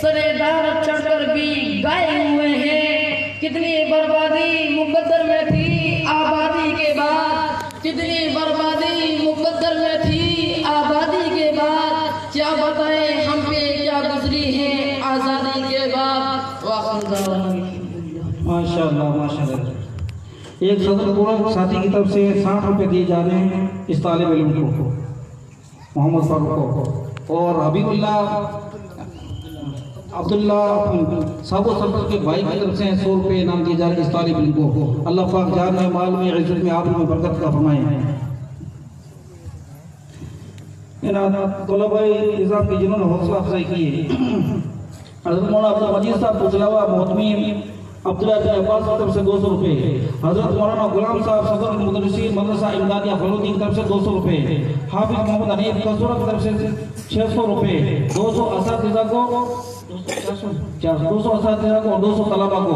सरेदार चढ़कर भी गाए हुए हैं। कितनी बर्बादी मुकद्दर में थी आबादी के बाद, कितनी बर्बादी मुकद्दर में थी आबादी के बाद, क्या बताएं हम पे क्या गुजरी है आजादी के बाद। माशाअल्लाह माशाअल्लाह। एक सदर पूरा साथी की तरफ से 60 रुपये दिए जा रहे हैं इस तालिब इल्म को, मोहम्मद फारूक को, और हबीबुल्ला अब्दुल्ला साबो सरपंच के भाई की तरफ से 100 रुपये इनाम दिए जा रहे हैं इस तालिब इल्म को। अल्लाह पाक जान में, माल में, इज्जत में, आबरू में बरकत का फरमाए। तलबाए निज़ाम की जिन्होंने हौसला अफजाई की है, हज़रत मौलाना अब्दुल मजीद साहब बुजलावा मोहतमीम अब्दुल्ला बिन अब्बास की तरफ से 200 रुपये, हज़रत मौलाना गुलाम साहब सदर मुदर्रिसीन मदरसा इमदादिया फलूदी की तरफ से 200 रुपये, हाफिज मोहम्मद हनीफ कसूरा की तरफ से 600 रुपये, 200 असातिज़ा को 200 असातिज़ा को और 200 तलबा को,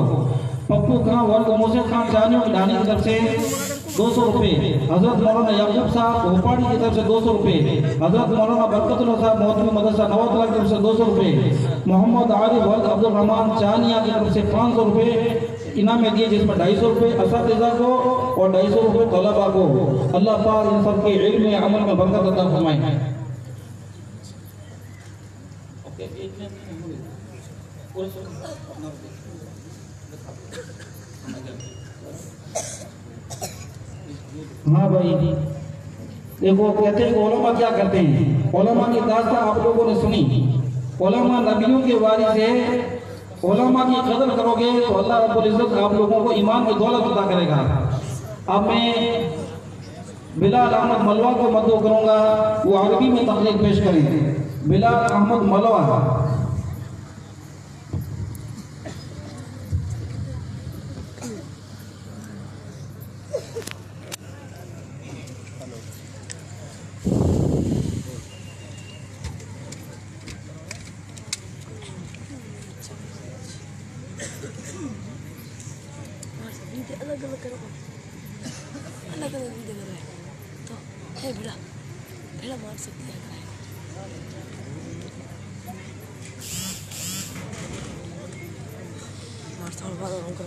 पप्पू खान वर्ग मोसे खान चानियों की ढानी की तरफ से 200 रुपये, हजरत मौलाना याकूब साहब भोपाड़ी की तरफ से 200 रुपये, हजरत मौलाना बरकतुल्लाह साहब मोहतमी मदरसा नवातला की तरफ से 200 रुपये, मोहम्मद आरिफ वर्ग अब्दुल रहमान चानिया की तरफ से 500 रुपये इनाम दिए, जिसमें 250 रुपये असातिज़ा को और 250 रुपये तलबा को। अल्लाह पाक इन सब के इल्म में अमल में बरकत अता फरमाए। हाँ भाई, देखो कहते हैं उलमा क्या करते हैं, उलमा की दास्तां आप लोगों ने सुनी, उलमा नबियों के वारिस है। उलमा की कदर करोगे तो अल्लाह रब्बुल इज्जत आप लोगों को ईमान की दौलत अता करेगा। अब मैं बिलाल अहमद मलवा को मददू करूँगा, वो अरबी में तकरीर पेश करें। बिलाल अहमद मलवा। अलग अलग अलग अलग भी लग रहा है तो है भेड़ा भेड़ा मार सकती है मारता हूँ बाद में कर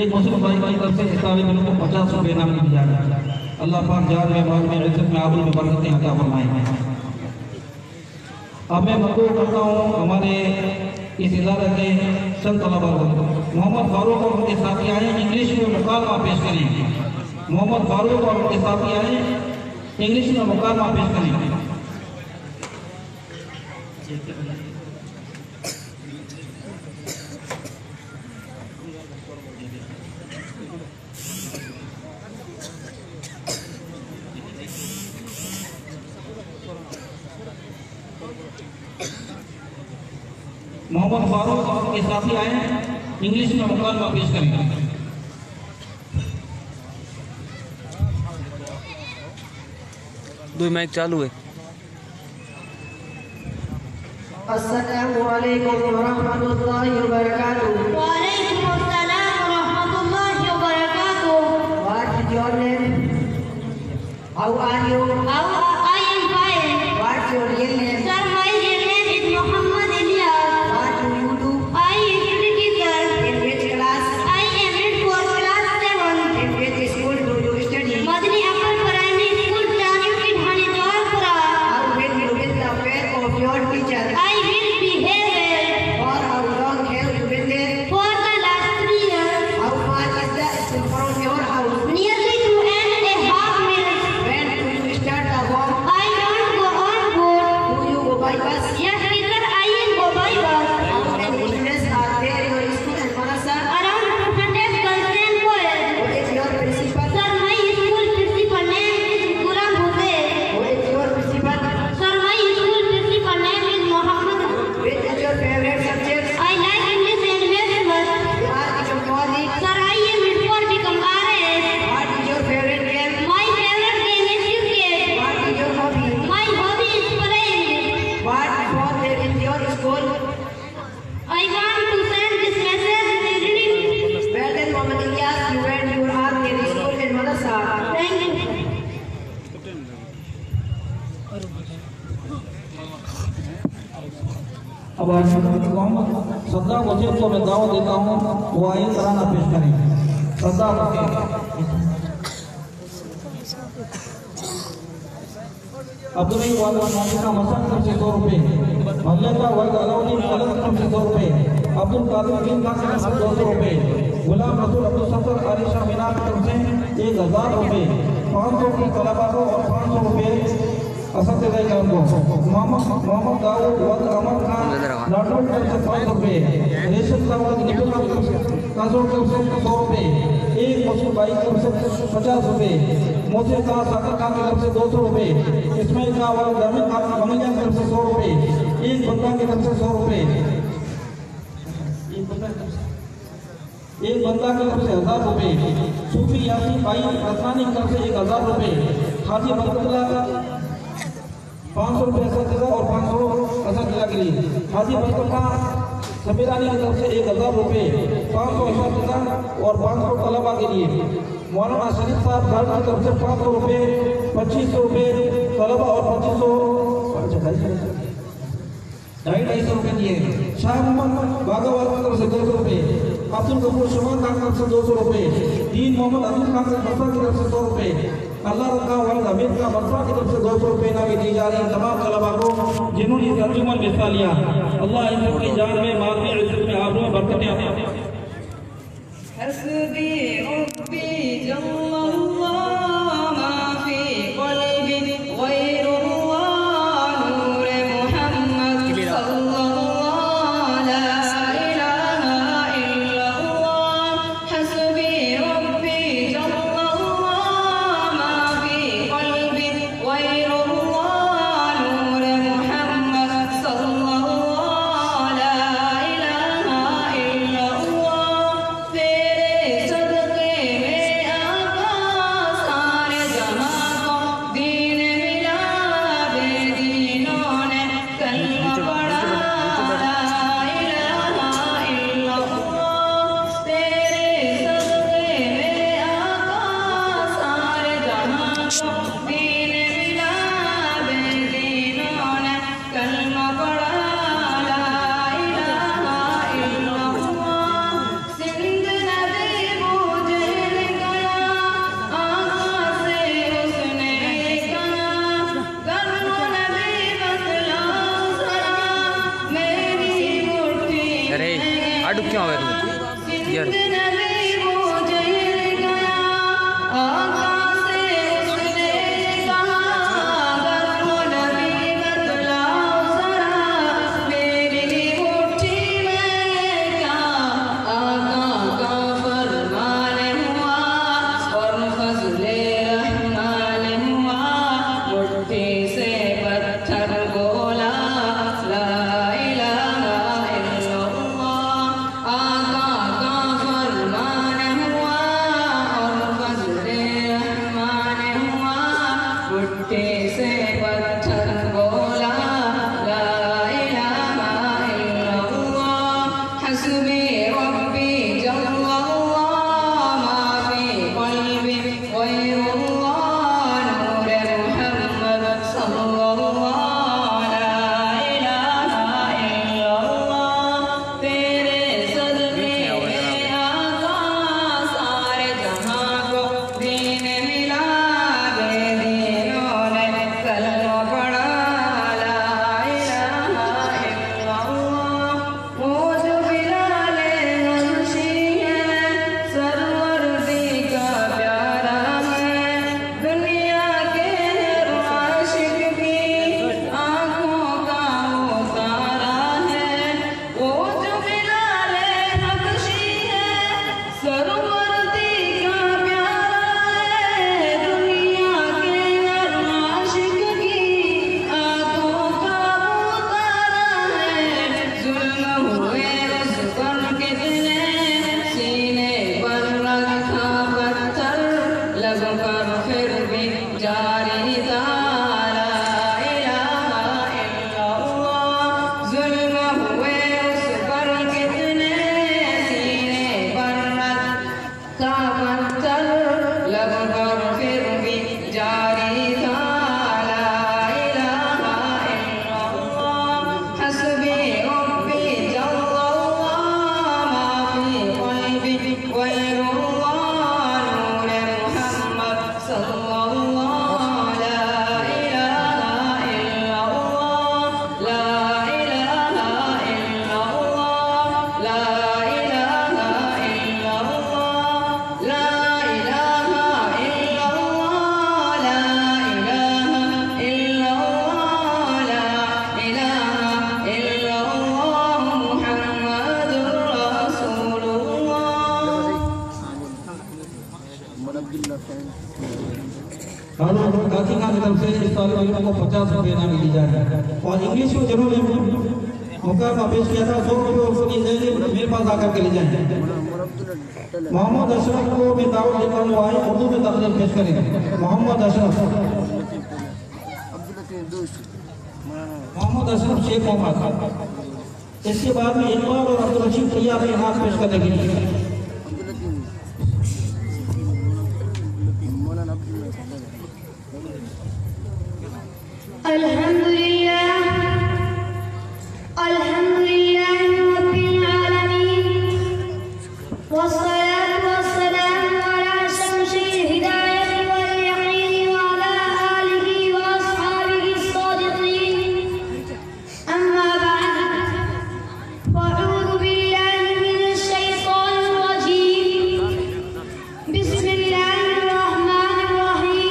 एक मुस्लिम भाई की तरफ से इस तालिब इल्म को 50 रुपये इनाम दिया गया। अल्लाह पाक जान में माल में इज्जत में आबरू में बरकतें अता फरमाए। अब मैं मददू करता हूँ हमारे इस इदारे के चंद तलबा को। मोहम्मद फारूक और उनके साथी आए इंग्लिश में मुकालमा पेश करेंगे। मोहम्मद फारूक और उनके साथी आए इंग्लिश में मुकालमा पेश करेंगे। मोहम्मद फारूक और उनके साथी आए इंग्लिश में मुकालमा पेश करेंगे। दो माइक चालू है। अस्सलामु अलैकुम वरहमतुल्लाहि वबरकातुहू। वालेकुम अस्सलाम वरहमतुल्लाहि वबरकातुह। What is your name? How are you? I am fine. What's your real name? Sir, my real name is Muhammad Ilyas. What do you do? I study teacher. In which class? I am in fourth class 7. In which school do you study? Madani Upper Primary School, Chanu Ki Dhani Dwarpura. How will you win the faith of your teacher? I will behave well. For how long have you been there? बच्चे को मैं दावत देता हूँ, वो आए तराना पेश करें। सरदार अब्दुल वाला का मसान तरफ से 100 रुपए, मोहल्ले का वर्ग अलाउद्दीन अलग तरफ से 100 रुपए, अब्दुल कादिर बिन का 200 रुपए, गुलाम रसूल अब्दुल सत्तर आरिशा मीना की तरफ से 1000 रुपए, 500 की तलबा को और 500 रुपए असद को, मोहम्मद दाऊद वद अमर खान नाटोर तरफ से 500 रुपए, रेशम सावत निकल काजोर तरफ से 100 रुपए, एक मुस्लिम भाई की तरफ से 50 रुपए, मोसे का साकर खान की तरफ से 200 रुपए, इस्माइल का वाला जमीन खान की बंगलिया की तरफ से 100 रुपए, एक बंदा की तरफ से 100 रुपए, एक बंदा की तरफ से 1000 रुपए, सूफी यासीन भाई रतनानी की तरफ से 1000 रुपए, हाजी बरकतुल्लाह 500 रुपए असद और 500 असद के लिए, हाजी बरकतुल्लाह समीरानी की तरफ से 1000 रुपए, 500 असद और 500 तलबा के लिए, मौलाना शरीफ साहब घर की तरफ से 500 रुपए, 2500 रुपए तलबा और 2500 250 रुपए दिए, शाह मोहम्मद बागावाल की तरफ से 200 रुपए, अब्दुल गफूर शुमान खान की तरफ से 200 रुपए, दीन मोहम्मद अब्दुल खान बसरा की तरफ से 100 रुपए, अल्लाह रखा वाल अमीर का बसरा की तरफ से 200 रुपए इनामी दी जा रही तमाम तलबा को जिन्होंने इस अंजुमन में हिस्सा लिया। अल्लाह इनकी जान में माल में इज्जत में आबरू में बरकतें अता फरमाए। हस्बी रब्बी जल्लल्लाहु मा फी क़ल्बी गैरुल्लाह नूर मुहम्मद सल्लल्लाहु ला इलाहा इल्लल्लाह। हस्बी रब्बी जल्लल्लाहु मा फी क़ल्बी गैरुल्लाह नूर मुहम्मद सल्लल्लाहु ला इलाहा इल्लल्लाह। तेरे सदके में आका सारे जहां को दीन मिला, बेदीनों ने कलमा पढ़ा ला इलाहा इल्लल्लाह। तेरे सदके में आका सारे जहां को दीन मिला, बेदीनों ने कलमा पढ़ा ला इलाहा इल्लल्लाह। सिंध नदी बूझल गया, आका से उसने कहा, गर्म नदी बतलाओ जरा मेरी मुट्ठी अरे अडुक क्यों हुए तुम यार? सिंध नदी बूझल गया, आका से उसने कहा, गर्म नदी बतलाओ जरा मेरी मुट्ठी में क्या। आका का फरमान हुआ और फज़ले रहमान हुआ, मुट्ठी से पत्थर बोला ला इलाहा इल्लल्लाह। आका का फरमान हुआ और फज़ले काकी खान की तरफ से इस तालिब इल्म को 50 रुपये इनाम दी जाए और इंग्लिश में जिन्होंने मुकाबला पेश किया था 100 रुपये उसकी जैसे मेरे पास आकर के ले जाएंगे। मोहम्मद अशरफ को भी दावत देता हूँ आए उर्दू में तकरीर पेश करेंगे। मोहम्मद अशरफ शेख मोहम्मद। इसके बाद में इकबाल और अब्दुल रशीद तैयार है इनाम पेश करने के लिए। अल्हम्दुलिल्लाह अल्हम्दुलिल्लाह रब्बिल आलमीन वस्सलातु वस्सलामु अला शमशिल हिदायत वल यकीन व अला आलिहि व अस्हाबिहि अस्सादिकीन अम्मा बअद फअऊज़ु बिल्लाहि मिनश शैतानिर रजीम बिस्मिल्लाहिर रहमानिर रहीम।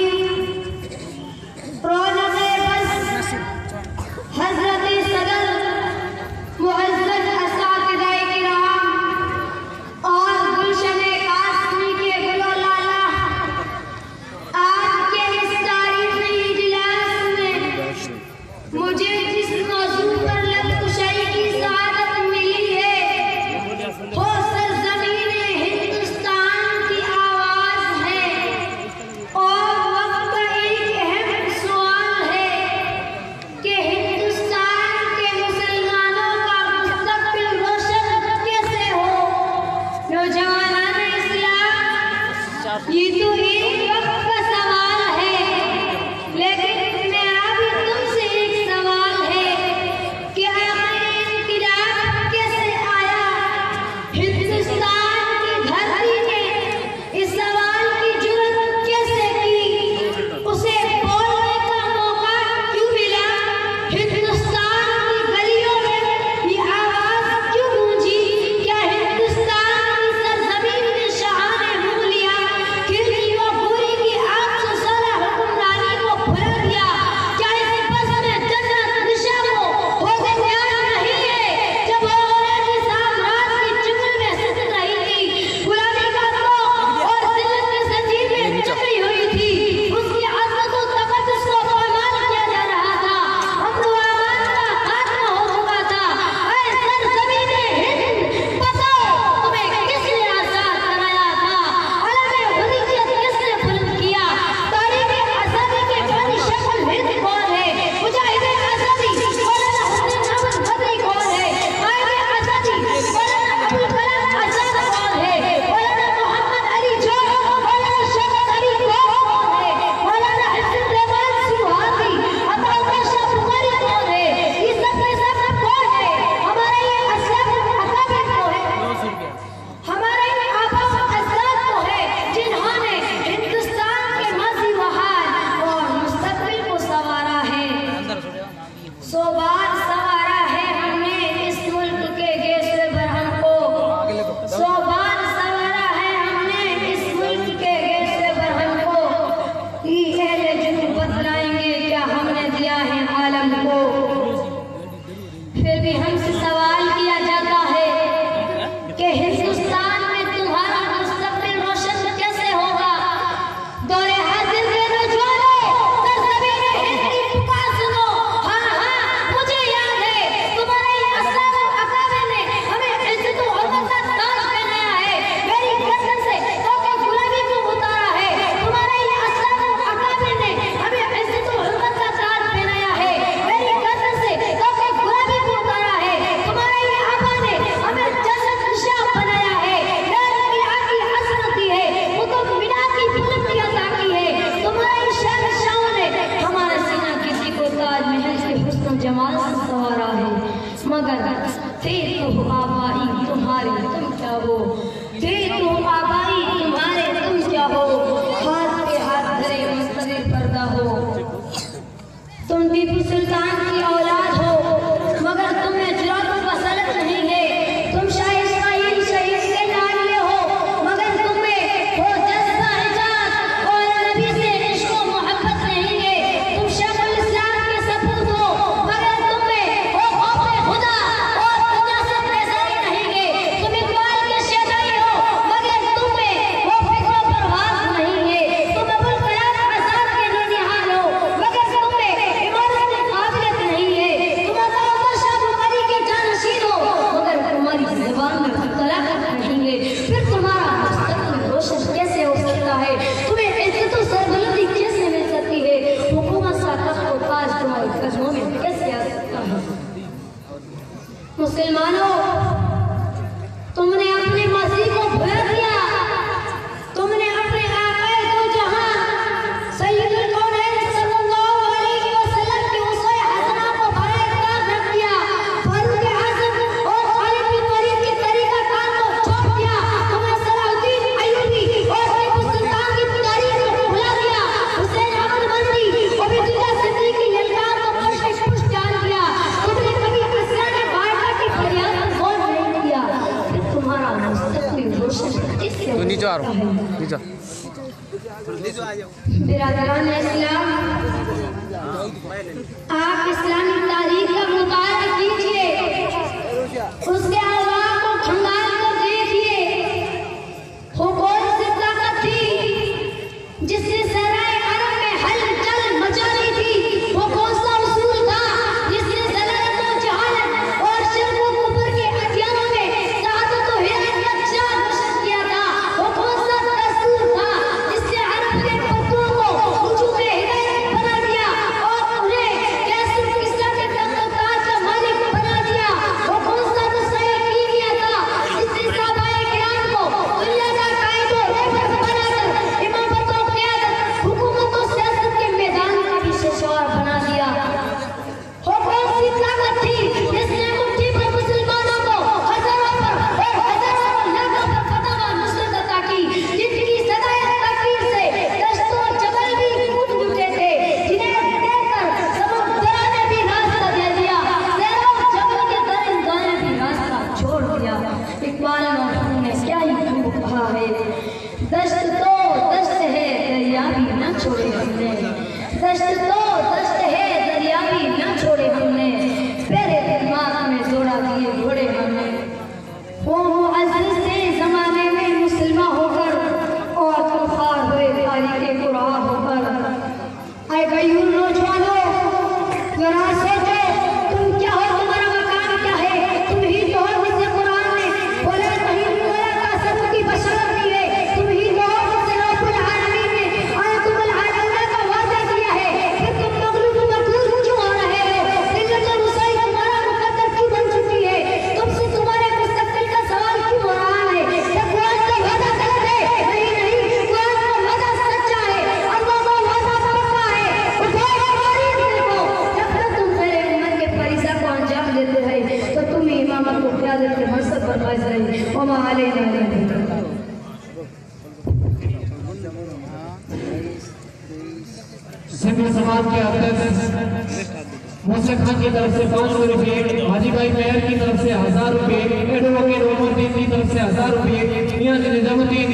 हज़रत सदर मुअज़्ज़ज़ असातिज़ाए किराम और गुलशन-ए कासमी के गुलो लाला, आज के इस तारीख़ी इजलास में मुझे जिस मौज़ू पर लफ्ज़-कुशाई की सआदत मिली है वो सरज़मीन-ए हिंदुस्तान की आवाज़ है और वक्त का एक अहम सवाल है कि हिंदुस्तान के मुसलमानों का मुस्तक़बिल रोशन कैसे हो। नौजवानान इस्लाम, ये तो एक वक्त का सवाल है, लेकिन मेरा भी तुमसे एक सवाल है कि आखिर इनक़िलाब कैसे आया। हिंदुस्तान की धरती ने इस सवाल की जुर्रत कैसे की, उसे बोलने का मौका क्यों मिला, हिंदुस्तान की गलियों में ये आवाज क्यों गूंजी। क्या हिंदुस्तान की सरजमीन ने शाह ने भूल लिया, खिलती वो पूरी की आग से सारा हुक्मरानी को भुला दिया। क्या इस बस में जन्नत निशा को हो गया नहीं है, जब अंग्रेजी साम्राज्य की चुंगल में सिट रही थी, गुलामी का खौफ और जिल्लत के जंजीर में जकड़ी हुई थी, उसकी अज़मत और तक़द्दुस को पामाल किया जा रहा था, अमन व अमान का खात्मा हो चुका था। ऐ सरज़मीने हिंद, बताओ तुम्हें किसने आज़ाद कराया था, अलम-ए हुर्रियत किसने बुलंद किया, तारीख़-ए आज़ादी के जानी शक्ल हिंद कौन है, मुजाहिद-ए आज़ादी मौलाना हुसैन अहमद बदरी कौन है, कायद-ए आज़ादी मौलाना अबुल कलाम आज़ाद कौन है, मौलाना मोहम्मद अली जोग, मौलाना शौकत अली कौन है, मौलाना इज़्ज़त रहमान सुहागी, अताउल्लाह शाह बुखारी कौन है, ये सब के सब कौन है। हमारे ये असलाफ अकाबिर को है, हमारे ये आबा व अजदाद को है, जिन्होंने हिंदुस्तान के माज़ी व हाल और मुस्तक़बिल को संवारा है। सो बार संवारा है हमने इस मुल्क के गैसे बरहम को, सो बार संवारा है हमने इस मुल्क के गैसे बरहम को। ये अहले जुनूब बतलाएंगे क्या हमने दिया है आलम को। फिर भी हमसे सवाल किया जाता है कि हिंदुस्तान में तुम्हारा मुस्तक़बिल रोशन कैसे होगा। दौरे हाजिर के नौजवानों, सरज़मीने हिंद की पुकार सुनो। हाँ हाँ, मुझे याद है तुम्हारे असलाफ व अकाबिर ने हमें इज़्ज़त व हुर्मत का ताज पहनाया है, मेरी गर्दन से तोके गुलामी को उतारा है। तुम्हारे असलाफ व अकाबिर ने हमें इज़्ज़त व हुर्मत का ताज पहनाया है, मेरी गर्दन से तोके गुलामी को उतारा है। तुम्हारे आबा ने हमें जन्नत निशा बनाया है, लाल किला की हसरत दी है, कुतुब मीनार की बुलंदी अता की है। तुम्हारे शहंशाहों ने हमारा सीना किसी को ताजमहल के हुस्न व जमाल से संवारा है, मगर थे तो आबाई तुम्हारे तुम क्या हो, थे तो आबाई तुम्हारे तुम क्या हो, हाथ के हाथ धरे मुस्तदिर पर्दा हो। तुम टीपू सुल्तान की औलाद हो, मगर तुम्हें जुर्रत व बसरत नहीं है। तुम शाह इस्माइल शहीद के लाडले हो, मगर तुम्हें हो जज्बा इजाज़ और नबी से इश्क व मोहब्बत नहीं है। तुम शेखुल इस्लाम के सपूत हो, मगर तुम्हें हो खौफ-ए खुदा और दुनिया से बेज़ारी नहीं है। तुम इकबाल के शेदाई हो, मगर तुम्हें हो फिक्र व परवाज़ नहीं मुसलमानों, तुमने अपने मसीह को भुला दिया। तुमने अपने आका दो जहां सैयदुल कौनैन सल्लल्लाहु अलैहि वसल्लम के उस्वे हसना को बरकरार रख दिया। फारूक आज़म और खालिद बिन वलीद के तरीका कार को छोड़ दिया। तुमने सलाहुद्दीन अय्यूबी और टीपू सुल्तान की तारीख को भुला दिया। हुसैन अहमद बंदी और अब्दुल्ला सिद्दीक की ललकार को पुष्ट डाल दिया। तुमने कभी असराने बारका की फरियाद पर गौर नहीं किया। फिर तुम्हारा मुस्तकबिल रोशन किससे तो नीचे आ रहा हूँ, नीचे बिरादरान इस्लाम, आप इस्लामी तारीख का मुताला कीजिए, उसके अहवाल को खंगाल कर देखिए। हुकूमत से ताकत थी जिसने सराय अरब में हलचल मचा दी थी। वो कौन सा उसूल था जिसने ज़लालत और जहालत और शिर्क व कुफ्र के अध्ययनों में सादत व हिदायत का चार रोशन किया था। वो कौन सा दस्तूर था जिसने अरब के पत्तों को वजूद हिदायत बना दिया और उन्हें कैसर किस्सा के तख्त-ओ-ताज का मालिक बना दिया। वो कौन सा नुस्ख़ा कीमिया था जिसने सहाबाए किराम को दुनिया का कायद और रहबर बनाकर इमामत और क़ियादत, हुकूमत और सियासत के मैदान का भी पेशेवर बना दिया। वो कौन सी ताकत थी जिसने मुट्ठी भर मुसलमानों को हज़ारों पर और हज़ारों पर लाखों पर फतवा नुसरत अता की, जिनकी सदायत तकरीर से दश्त और जबल भी कूद उठे थे, जिन्हें देखकर समुद्र ने भी रास्ता दे दिया, सहरा और जबल के दरिंदा ने भी रास्ता छोड़ दिया। इकबाल मौजूद ने क्या ही खूब कहा है, दश्त तो दश्त है दरिया भी न छोड़े हमने, दश्त तो दश्त है दरिया भी न छोड़े हमने, तेरे दिमाग में जोड़ा दिए घोड़े हमने। वो मुअज़्ज़िज़ से ज़माने में मुसलमान होकर और कुफ़ार हुए तारीख़ कुरान होकर। ऐ गयूर नौजवानों, ज़रा सोचो तुम क्या हो, तुम्हारा मकाम क्या है। तुम ही तो हो जिसे कुरान ने बोला कहीं बोला का सब की बशरत दी है। तुम ही तो हो जिसे रब्बुल आलमीन ने आयतुल आलमीन का वादा किया है। फिर तुम मगलूब मकलूब क्यों हो रहे हो। जिल्लत और रुसवाई तुम्हारा मुकद्दर क्यों बन चुकी है। तुमसे तुम्हारे मुस्तकबिल का सवाल क्यों हो रहा है। क्या कुरान का वादा गलत है। नहीं नहीं, कुरान का वादा सच्चा है। अल्लाह का वादा पक्का है। उठाओ हमारी दिल को, जब तक तुम मेरे उम्मत के फरीज़ा को अंजाम देते रहे तो तुम ही इमामत को क़ियादत के मनसब पर फाइज रहे। वमा अलैना इल्ला अल बलाग। सिंध समाज के अध्यक्ष मोहसिन खान की तरफ से 500 रुपये, हाजी भाई मेहर की तरफ से 1000 रुपये, एडवोकेट रोमद्दीन की तरफ से 1000 रुपये, मियां निजामुद्दीन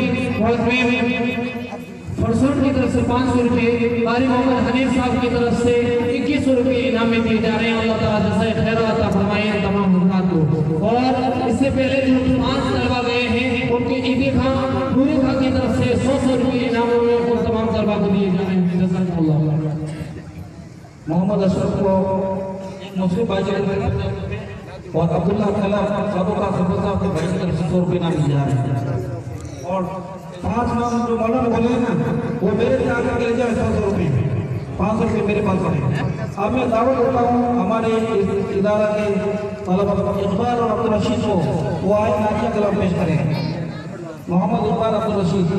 फरसोट की तरफ से 500 रुपये, कारी मोहम्मद हनीफ साहब की तरफ से 2100 रुपये इनाम में दिए जा रहे हैं। अल्लाह ताला जज़ाए खैर अता फरमाए तमाम हुज़रात को। और इससे पहले जो 5 तलबा गए हैं उनके ईदी खां नूरी खां की तरफ से 100 रुपये इनाम में उन तमाम तलबा को दिए जा रहे हैं। जज़ाकल्लाह। मोहम्मद अशरफ को मुस्लिम भाई और अब्दुल्ला कलाम साबुका खबर साहब के भाई की तरफ से 100 रुपये इनाम दिया है। और 5 नाम जो मौलाना बोले हैं ना, वो मेरे से आकर के ले जाए 100 रुपये, 500 रुपये मेरे पास है। अब मैं दावत करता हूँ हमारे इस इदारा के तलबा इकबाल और अब्दुल रशीद को, वो आए नाचिया कलाम पेश करें। मोहम्मद इकबाल अब्दुल रशीद।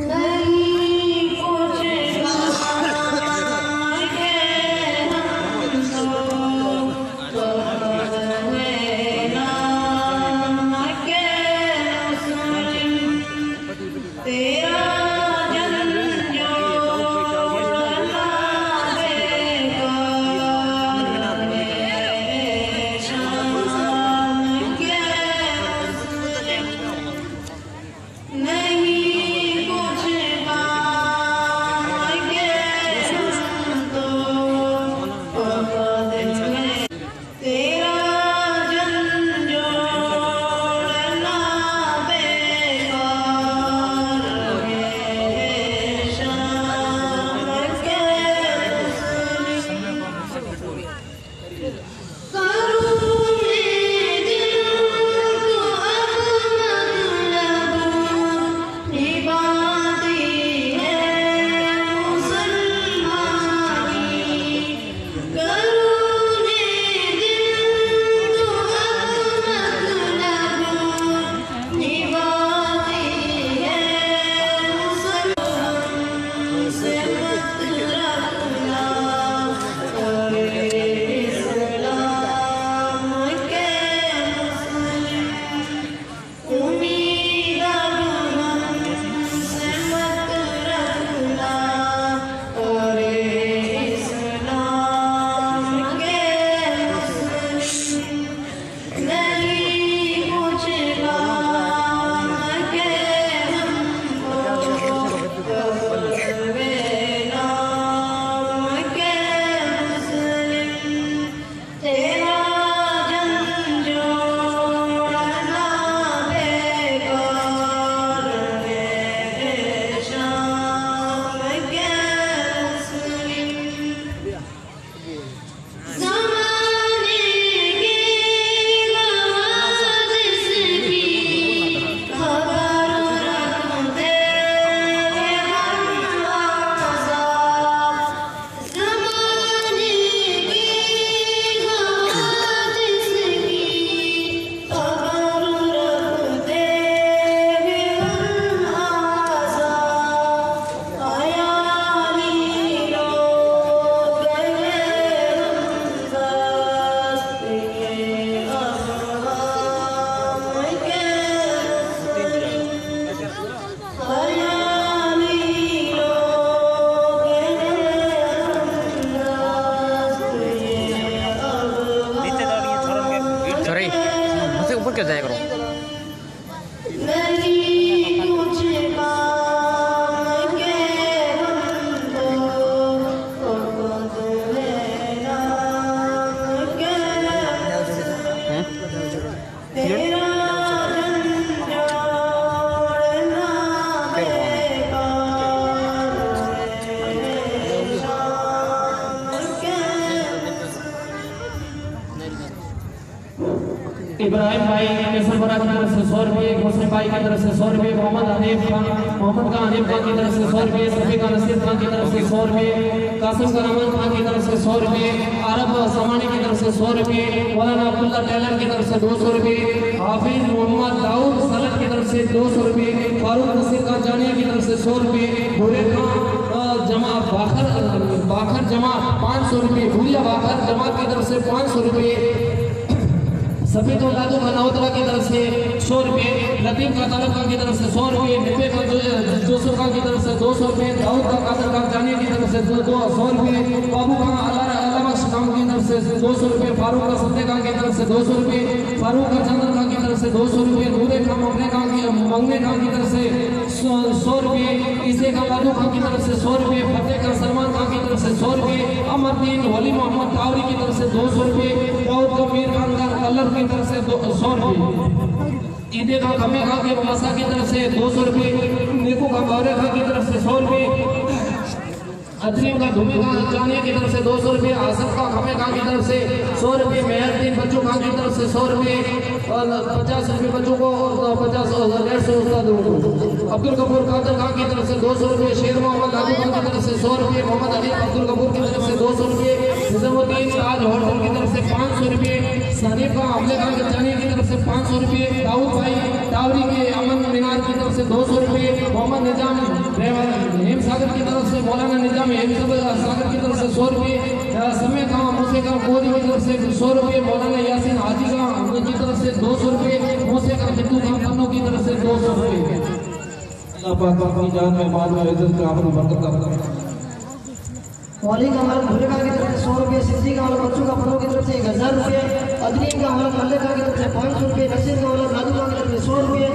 नहीं रुक के जाया करो। इब्राहिम भाई केसरपुरा की तरफ से 100 रुपये, मुस्लिम भाई की तरफ से 100 रुपये, मोहम्मद हनीफ खान की तरफ से 100 रुपये, सफीका नसीर खान की तरफ से 100 रुपये, कासिम करामन खान की तरफ से 100 रुपये, आरब समानी की तरफ से 100 रुपये, मौलाना अब्दुल्ला टेलर की तरफ से 200 रुपये, हाफिज मोहम्मद दाऊद सलत की तरफ से 200 रुपये, फारूक नसीर खान जानिया की तरफ से 100 रुपये, भूरे खान जमा बाखर जमा 500 रुपये, भूरिया बाखर जमात की तरफ से 500 रुपये, सफेद दादू खानौतरा की तरफ से 100 रुपये, लतीफ का तालब खान की तरफ से 100 रुपये, निपे का जोसफ खान की तरफ से 200 रुपये, दाऊद का कादर खान जानिया की तरफ से 100 रुपये, बाबू खान अलाबख्श खान की तरफ से 200 रुपये, फारूक का सत्ते खान की तरफ से 200 रुपये, फारूक का चंदन खान की तरफ से 200 रुपये, नूरे खान मंगने खान की तरफ से 100 रुपये, ईसे का बादू खान की तरफ से 100 रुपये, फतेह का सलमान खान की तरफ से 100 रुपये, अमरदीन वली मोहम्मद तावरी की तरफ से 200 रुपये, दाऊद का मीर खान का कलर की तरफ से 100 रुपये, ईदे का कमे खान के मसा की तरफ से 200 रुपये, नेकू का बावरे खान की तरफ से 100 रुपये, अजरीम का धुमे खान जानिया की तरफ से 200 रुपये, आसफ का खमे खान की तरफ से 100 रुपये, मेहरदीन बच्चों खान की तरफ से 100 रुपये और 50 रुपये बच्चों को और 50 उस्तादों को, अब्दुल कपूर कादर खान की तरफ से 200 रुपये, शेर मोहम्मद लालू खान की तरफ से 100 रुपये, मोहम्मद अली अब्दुल कपूर की तरफ से 200 रुपये, निजामुद्दीन ताज होटल की तरफ से 500 रुपये, सनीफ का हमले खान जानिया की तरफ से 500 रुपये, दाऊद भाई तावरी के अमन मीनार की तरफ से 200 रुपये, मोहम्मद निजाम हेम सागर की तरफ से मौलाना निजाम सागर की तरफ से 100 रुपये, समय का मूसे का कोरी की तरफ से 100 रुपये, मौलाना यासीन हाजी का की तरफ से 200 रुपये, मूसे का हिंदू खान पन्नों की तरफ से 200 रुपये। अल्लाह पाक अपनी जान में माल में इज्जत का आपको बरकत अता फरमाए। मौली का हमारा भूरे खान की तरफ से 100 रुपये, सिद्दी का हमारा बच्चों का पन्नों की तरफ से 1000 रुपये, अदरीन का हमारा मल्ले खान की तरफ से 500 रुपये, नसीर का हमारा नादू खान की तरफ से 100 रुपये,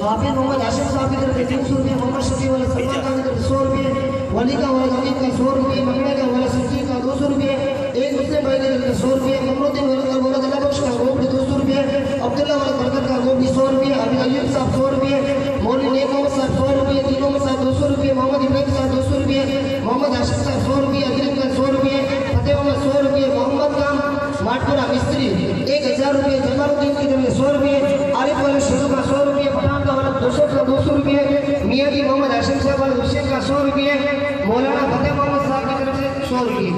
हाफिज मोहम्मद आशिफ साहब की तरफ से 300 रुपये, मोहम्मद शफी वाला सलमान खान की तरफ से 100 रुपये, वली का हमारा जमीन का 100 रुपये, मंगला का हमारा सिद्दी का 200 रुपये, एक मुस्लिम भाई की तरफ से 100 रुपये, कमरुद्दीन वाला अलाबख्श का गोभी 200 रुपये, अब्दुल्ला वाला बरकत का गोभी 100 रुपये, अभी अयूब साहब 100 रुपये, मौली नेक मोहम्मद साहब 100 रुपये, तीनों में साहब 200 रुपये, मोहम्मद इब्राहिम साहब 200 रुपये, मोहम्मद आशिफ साहब 100 रुपये, अजरीम का 100 रुपये, फतेह मोहम्मद 100 रुपये, मोहम्मद खान माटपुरा मिस्त्री 1000 रुपये, जमालुद्दीन की तरफ से 100 रुपये, आरिफ वाले शेरू का 100 रुपये, पठान का वाला 200 रुपये, मियाँ की मोहम्मद हाशिम साहब वाले हुसैन का 100 रुपये, मौलाना फतेह मोहम्मद साहब की तरफ से 100 रुपये,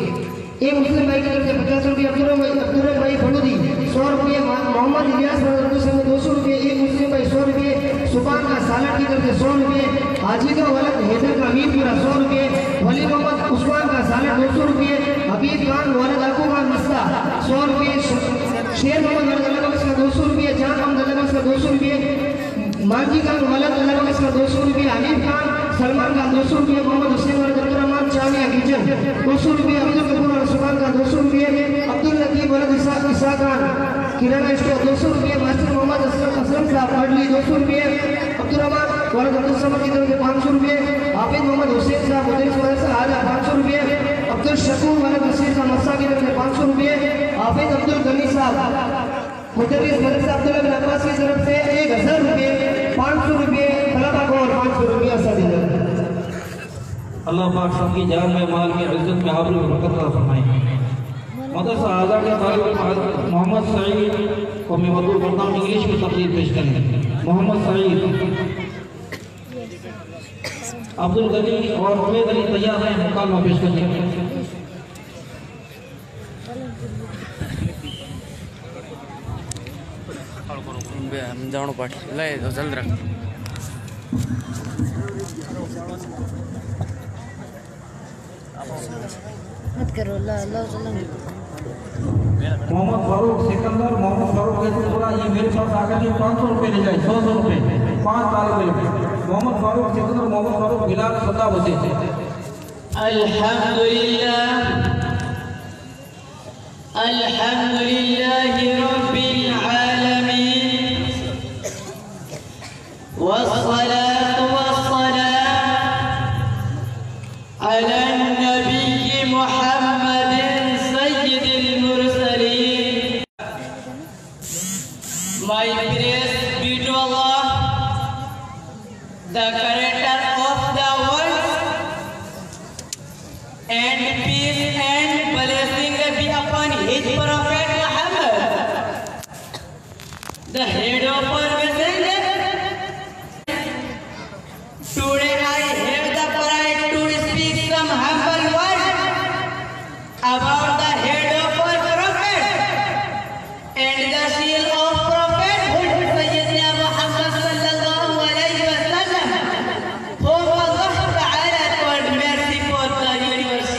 एक मुस्लिम भाई की तरफ से 50 रुपये, अब्दुल भाई फलूदी 100 रुपये, मोहम्मद इलियास वाले 200 रुपये, एक मुस्लिम भाई 100 रुपये, सुबान का सालट की तरफ से 100 रुपये, हाजी का वाला हैदर का मीरपुरा 100 रुपये, वली मोहम्मद उस्मान का सालट 200 रुपये, हबीब खान वाला दाकू खान मस्ता 100 रुपये, शेर मोहम्मद अलाबख्श का 200 रुपये, जान मोहम्मद अलाबख्श का 200 रुपये, माजी खान वाला अलाबख्श का 200 रुपये, हनीफ खान सलमान खान 200 रुपये, मोहम्मद हुसैन वाला अब्दुर्रहमान चानिया किचन 200 रुपये, अब्दुल कपूर वाला सुबान का 200 रुपये, अब्दुल लतीफ वाला ईसा खान किराना स्टोर 200 रुपये, मास्टर मोहम्मद असलम साहब पडली 200 रुपये, अब्दुर्रहमान वाला अब्दुल समद की तरफ से 500 रुपये, हाफिज मोहम्मद हुसैन साहब मुदरिस वाला से 500 रुपये, अब्दुल शकूर वाला तस्वीर का मस्सा की तरफ से 500 रुपये, हाफिज अब्दुल गनी साहब मुदरिस मदरसा अब्दुल्ला बिन अब्बास की तरफ से 1000 रुपये, 500 रुपये, तलबा को और 500 रुपये सदी। अल्लाह पाक सबकी जान में माल में इज्जत में आबरू और बरकत अता फरमाए। मदरसा आज़ाद के तालिब मोहम्मद सईद को मैं मददू करता हूँ, इंग्लिश में तकरीर पेश करेंगे। मोहम्मद सईद, अब्दुल गनी और उमैद अली तैयार हैं मुकालमा पेश करने के लिए। जानो पाठ ले जल्द रख। मत करो ला ला मोहम्मद फारूक सिकंदर, मोहम्मद फारूक कैसरपुरा, ये मेरे पास आकर के 500 रुपये ले जाए, 100 रुपये 5 तालिब इल्म। मोहम्मद फारूक सिकंदर, मोहम्मद फारूक बिलाल सदा वसी। अल्हम्दुलिल्लाह अल्हम्दुलिल्लाहि रब्बिल आलमीन his prophet Muhammad, the head of our messenger. Today I have the pride to speak some humble words about the head of our prophet and the seal of prophethood, Sayyidina Muhammad sallallahu alayhi wa sallam, whom Allah Ta'ala called mercy for the universe.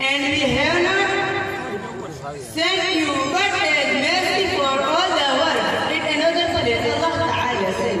And we have not sent you but as mercy for all the world. In another place, Allah Ta'ala said,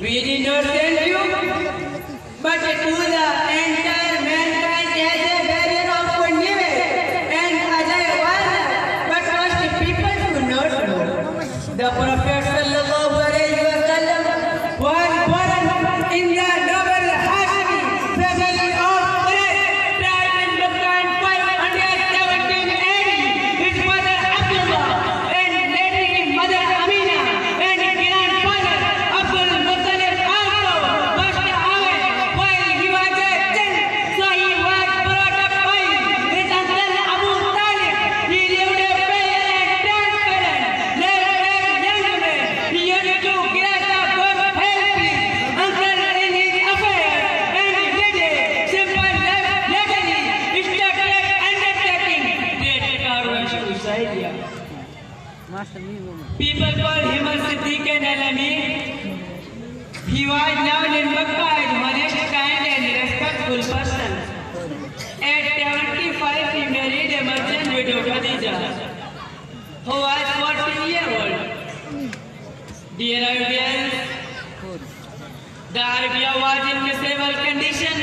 We did not send you but to the entire mankind as a bearer of good news and as a warner, but most people do not know. The Prophet sallallahu alayhi wa sallam was born in the noble Hashimi family of Quraysh, tribe in Mecca in 517 AD. His mother Abdullah and later his mother Amina and his grandfather Abdul Muttalib also passed away while he was a child. So he was brought up by his uncle Abu Talib. He lived a fair and transparent life as a young man. He used to get a good healthy uncle in his affairs and led a simple life. Lately, he started undertaking great carving suicide. People call him a Siddiq and Alami. He was known in Mecca as honest, kind and respectful person. At 75, he married a merchant widow Khadija, who was 40 years old. Dear audience, the Arabia was in miserable condition.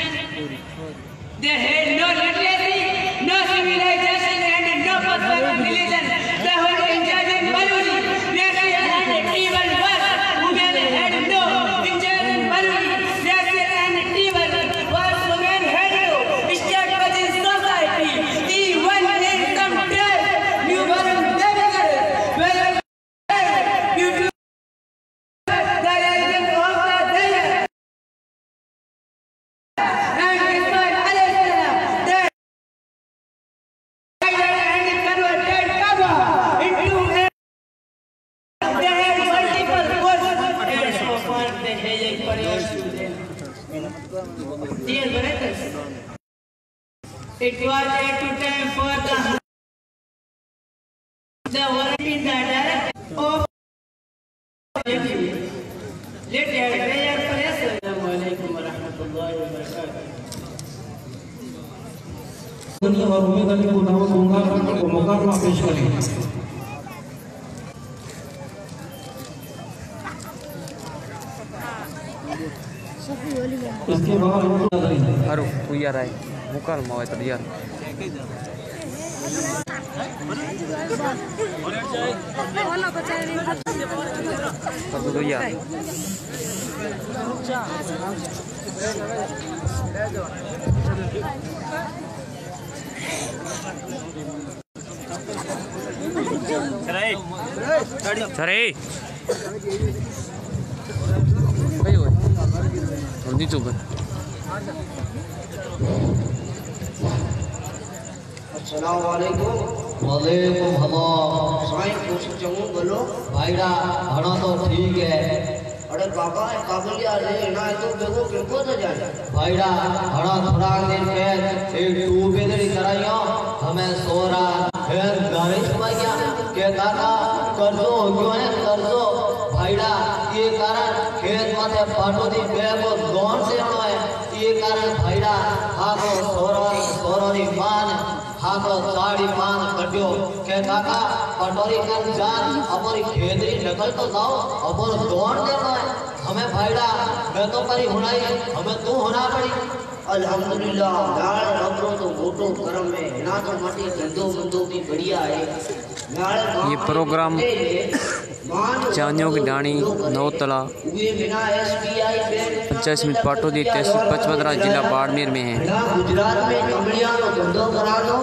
They had no literacy, no civilization, and no perfect religion. They were engaged in pollution, racial and evil work. Women had no engaged in pollution, racial and evil work. Women had no stake in society. Even in some days, newborn baby girls were due to the rising of the day. And Ismail alayhi salam, they and converted Kaaba into a. They had multiple goals and so far they had a prayer to them. Dear brothers, it was a good time for the work in the direction of let us prayer prayer. Assalamu alaikum wa rahmatullahi wa barakatuh. और उम्मीद अली को दावत दूंगा वो मुकाबला पेश करें। इसके बाद Haru kuya rai mukal mau itu dia. Satu dia. Cari. Ayo. Nanti coba. अस्सलामुअलैकुम वालेकुम सलाम साईं कुछ चंगू बोलो भाईड़ा घणा तो ठीक है अरे बाबा काबलिया रे ना तो देखो किनको तो जाए भाईड़ा घणा थोड़ा दिन पहले एक टू बेदरी कराइयो हमें सोरा फिर गाड़ी सुबह क्या के दादा कर्जो हो गयो है कर्जो भाईड़ा ये कारण खेत माथे पाटो दी बेगो दोन से आनो है ये कारण भाईड़ा हाको सोरा दी मान हाको साड़ी पान कटियो के काका पटोरी कर जान हमारी खेतरी निकल तो जाओ और दौड़ देना है हमें भाईड़ा मैं तो करी हुनाई हमें तू होना पड़ी अल्हम्दुलिल्लाह लाल रबरो तो मोटो करम में ना तो मटी गंदो गंदो की बढ़िया है ये प्रोग्राम चानियों की डाणी नौतला 25 मिनट पाटोदी तहसील पचपदरा जिला बाड़मेर में है। गुजरात में कमलियां नो धंधो करा दो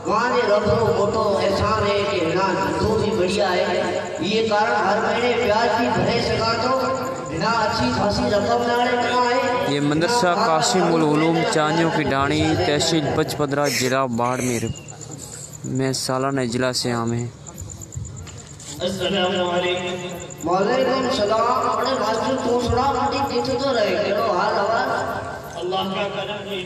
वहाँ ने रब नो मोटो एहसान है कि ना धंधो भी बढ़िया है। ये कारण हर महीने ब्याज भी भरे सका तो बिना अच्छी खासी रकम नाड़े करा है। ये मदरसा कासिमुल उलूम चानियों की डाणी तहसील पचपदरा जिला बाड़मेर में सालाना इजला से आम है। वालेकुम सलाम। अपने मास्टर दूसरा माटी किथे तो रहे केरो हाल हवाल? अल्लाह का करम है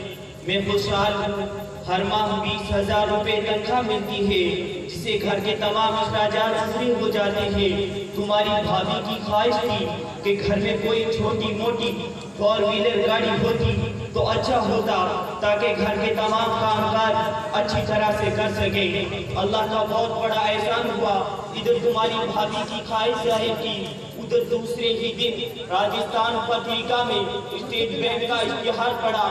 मैं खुशहाल हूँ। हर माह 20,000 रुपए तनख्वाह मिलती है जिससे घर के तमाम अखराजात पूरे हो जाते हैं। तुम्हारी भाभी की ख्वाहिश थी कि घर में कोई छोटी मोटी 4 व्हीलर गाड़ी होती तो अच्छा होता ताकि घर के तमाम कामकाज अच्छी तरह से कर सके। अल्लाह का बहुत बड़ा एहसान हुआ। इधर तुम्हारी भाभी की ख्वाहिश जाहिर की, उधर दूसरे ही दिन राजस्थान पत्रिका में स्टेट बैंक का इश्तिहार पड़ा।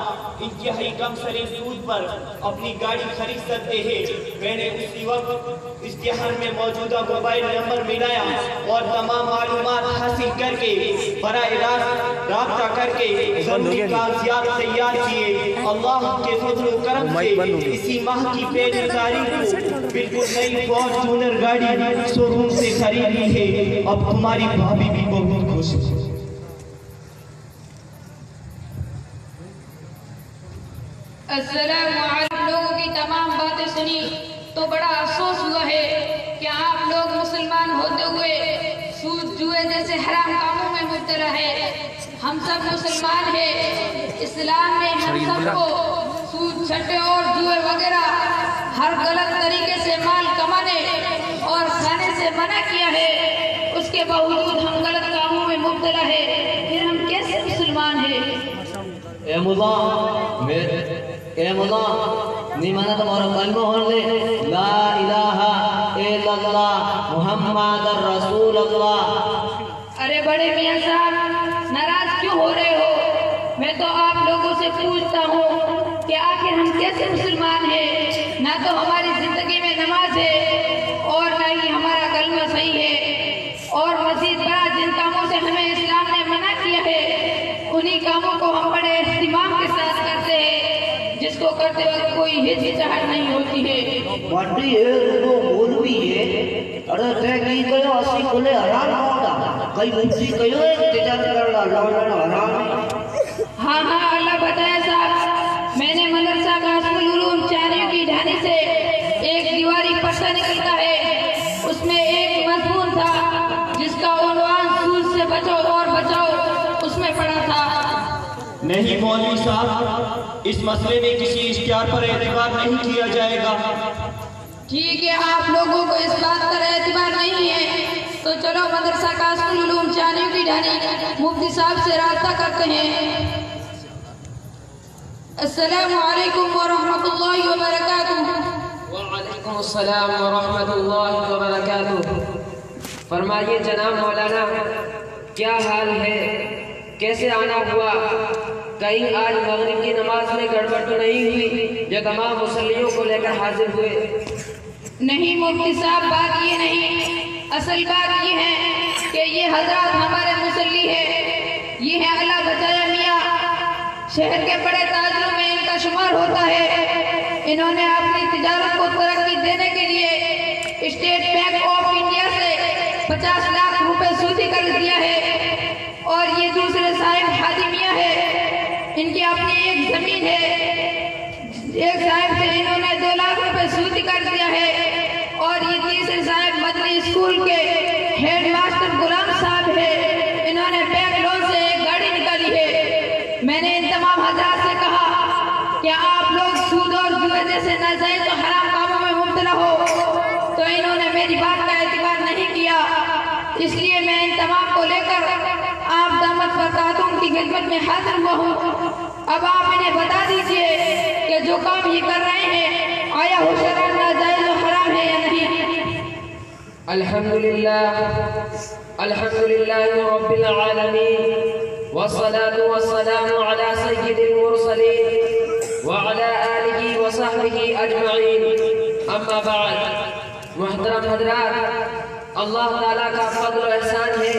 इंतहाई कम सरे सूद पर अपनी गाड़ी खरीद सकते हैं। मैंने उसी वक्त इश्तिहार में मौजूदा मोबाइल नंबर मिलाया और तमाम मालूमात हासिल करके बराह रास्त राब्ता करके जरूरी कागजात तैयार किए। अल्लाह के फजल व करम से इसी माह की 1 तारीख को बिल्कुल नई फॉर्च्यूनर गाड़ी शोरूम से खरीदी है। अब तुम्हारी भाभी भी बहुत खुश है। अस्सलाम वालेकुम। लोगों की तमाम बातें सुनी तो बड़ा अफसोस हुआ है कि आप लोग मुसलमान होते हुए सूद जुए जैसे हराम कामों में मुब्तला है। हम सब मुसलमान हैं। इस्लाम ने हम सबको सूद छट्टे और जुए वगैरह हर गलत तरीके से माल कमाने और खाने से मना किया है। उसके बावजूद हम गलत कामों में मुब्तला है, फिर हम कैसे मुसलमान हैं? नीमाना तुम्हारा कलमा होने दे ला इलाहा इल्लल्लाह मुहम्मदुर रसूलुल्लाह। अरे बड़े मियां साहब नाराज क्यों हो रहे हो? मैं तो आप लोगों से पूछता हूँ कि आखिर हम कैसे मुसलमान हैं? ना तो हमारी जिंदगी में नमाज है और ना ही हमारा कलमा सही है। और मजीद बड़ा जिन कामों से हमें इस्लाम ने मना किया है उन्हीं कामों को हम बड़े इहतिमाम के साथ करते हैं जिसको करते वक्त कोई हिचकिचाहट नहीं होती है। वाटी है वो मौलवी है। अरे ते की कयो असि कोले हराम होता कई मुझी कयो है तिजारत करना लौटना हराम। हाँ हाँ अल्लाह बताए साहब। मैंने मदरसा कासिमुल उलूम चानियों की ढानी से एक दीवारी पर्चा निकलता है। उसमें एक मजमून था जिसका उन्वान सूद से बचो और बचाओ उसमें पड़ा था। नहीं मौलवी साहब, इस मसले में किसी इश्तिहार पर एतबार नहीं किया जाएगा। ठीक है, आप लोगों को इस बात पर एतबार नहीं है तो चलो मदरसा कासिमुल उलूम चानियों की ढानी मुफ्ती साहब से राब्ता करते हैं। अस्सलामु अलैकुम व रहमतुल्लाहि व बरकातुहू। वालेकुम अस्सलाम व रहमतुल्लाहि व बरकातुहू। फरमाइए जनाब मौलाना, क्या हाल है? कैसे आना हुआ? कहीं आज मगरिब की नमाज में गड़बड़ तो नहीं हुई जो तमाम मुसल्लियों को लेकर हाजिर हुए? नहीं मुफ्ती साहब, बात ये नहीं, असल बात ये है कि ये हजरत हमारे मुसल्ली है। ये है अल्लाह बचाया मियाँ, शहर के बड़े ताजरों में इनका शुमार होता है। इन्होंने अपनी तिजारत को तरक्की देने के लिए स्टेट बैंक ऑफ इंडिया से 50 लाख रुपए सूदी कर दिया है। और ये दूसरे साहिब हाजी मियाँ है, इनकी अपनी एक जमीन है। एक साहिब से इन्होंने 2 लाख रुपए सूदी कर दिया है। और ये तीसरे साहिब मदनी स्कूल के हेड मास्टर गुलाम साहब है, इन्होंने बैंक लोन से एक गाड़ी निकाली है। मैंने इन तमाम हजरात से कहा कि आप लोग सूद और जुए जैसे नाजायज और हराम कामों में मुब्तला हो, तो इन्होंने मेरी बात का एतबार नहीं किया। इसलिए मैं इन तमाम को लेकर आप दामद बरकातों की खिदमत में हाजिर हुआ हूँ। अब आप इन्हें बता दीजिए कि जो काम ये कर रहे हैं आया हो शरअन नाजायज और हराम है या नहीं। अल्हम्दुलिल्लाह रब्बिल आलमीन वस्सलातु वस्सलामु अला सय्यिदिल मुरसलीन व अला आलिहि व सहबिहि अजमईन। अम्मा बाद, मुहतरम हजरात, अल्लाह ताला का फज़्ल और एहसान है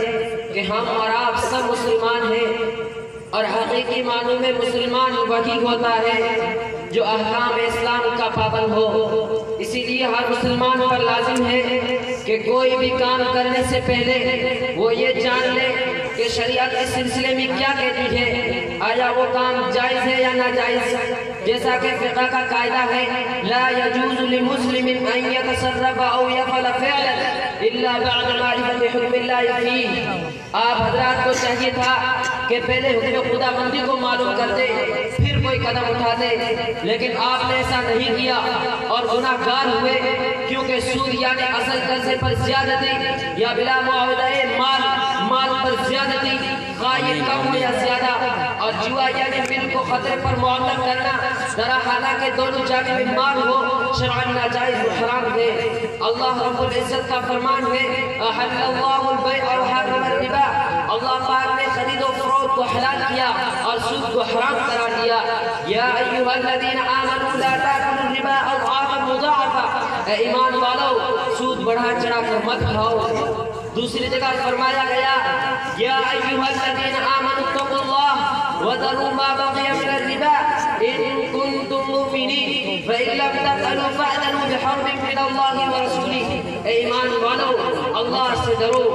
कि हम और आप सब मुसलमान हैं, और हकीकी मानों में मुसलमान वही होता है जो अहकाम इस्लाम का पाबंद हो। इसीलिए हर मुसलमान पर लाजिम है कि कोई भी काम करने से पहले वो ये जान ले कि शरीयत इस सिलसिले में क्या कहती है, आया वो काम जायज़ है या नाजायज़। जैसा कि फ़िक़्ह का कायदा है, ला यजूज़ु लिमुस्लिमिन अन यतसर्रफ़ औ यफ़अल फ़िअलन इल्ला बअद मारिफ़ति हुक्मिल्लाहि फ़ीह। आप हज़रात को चाहिए था कि पहले हुक्म खुदाबंदी को मालूम करते फिर कोई कदम उठाते, लेकिन आपने ऐसा नहीं किया और गुनाहगार हुए, क्योंकि सूद यानी असल कर्जे पर ज़्यादती या बिला मुआवज़े माल पर ज़्यादती, ये कम हो या ज़्यादा, और जुआ यानी बिल को खतरे पर मुअल्लक़ करना, दरा हालांकि दोनों जानिब माल हो, शरअन नाजायज़ व हराम है। अल्लाह रब्बुल इज़्ज़त का फरमान है, अहल्लल्लाहुल बैअ व हर्रमर रिबा। अल्लाह पाक ने खरीद और फरोख्त को हलाल किया और सूद को हराम करार दिया। या अय्युहल्लज़ीना आमनू ला ताकुलु रिबा अज़आफ़न मुज़ाअफ़ा। ए ईमान वालों, सूद बढ़ा चढ़ा कर मत खाओ। दूसरी जगह फरमाया गया, या अय्युहल्लज़ीना आमनू तक़ुल्लाह व ज़रू मा बक़िया मिनर रिबा इन कुंतुम मुमिनीन फ़इन लम तफ़अलू फ़अज़नु बिहर्बिन मिनल्लाहि व रसूलिही। ए ईमान वालों, अल्लाह से डरो।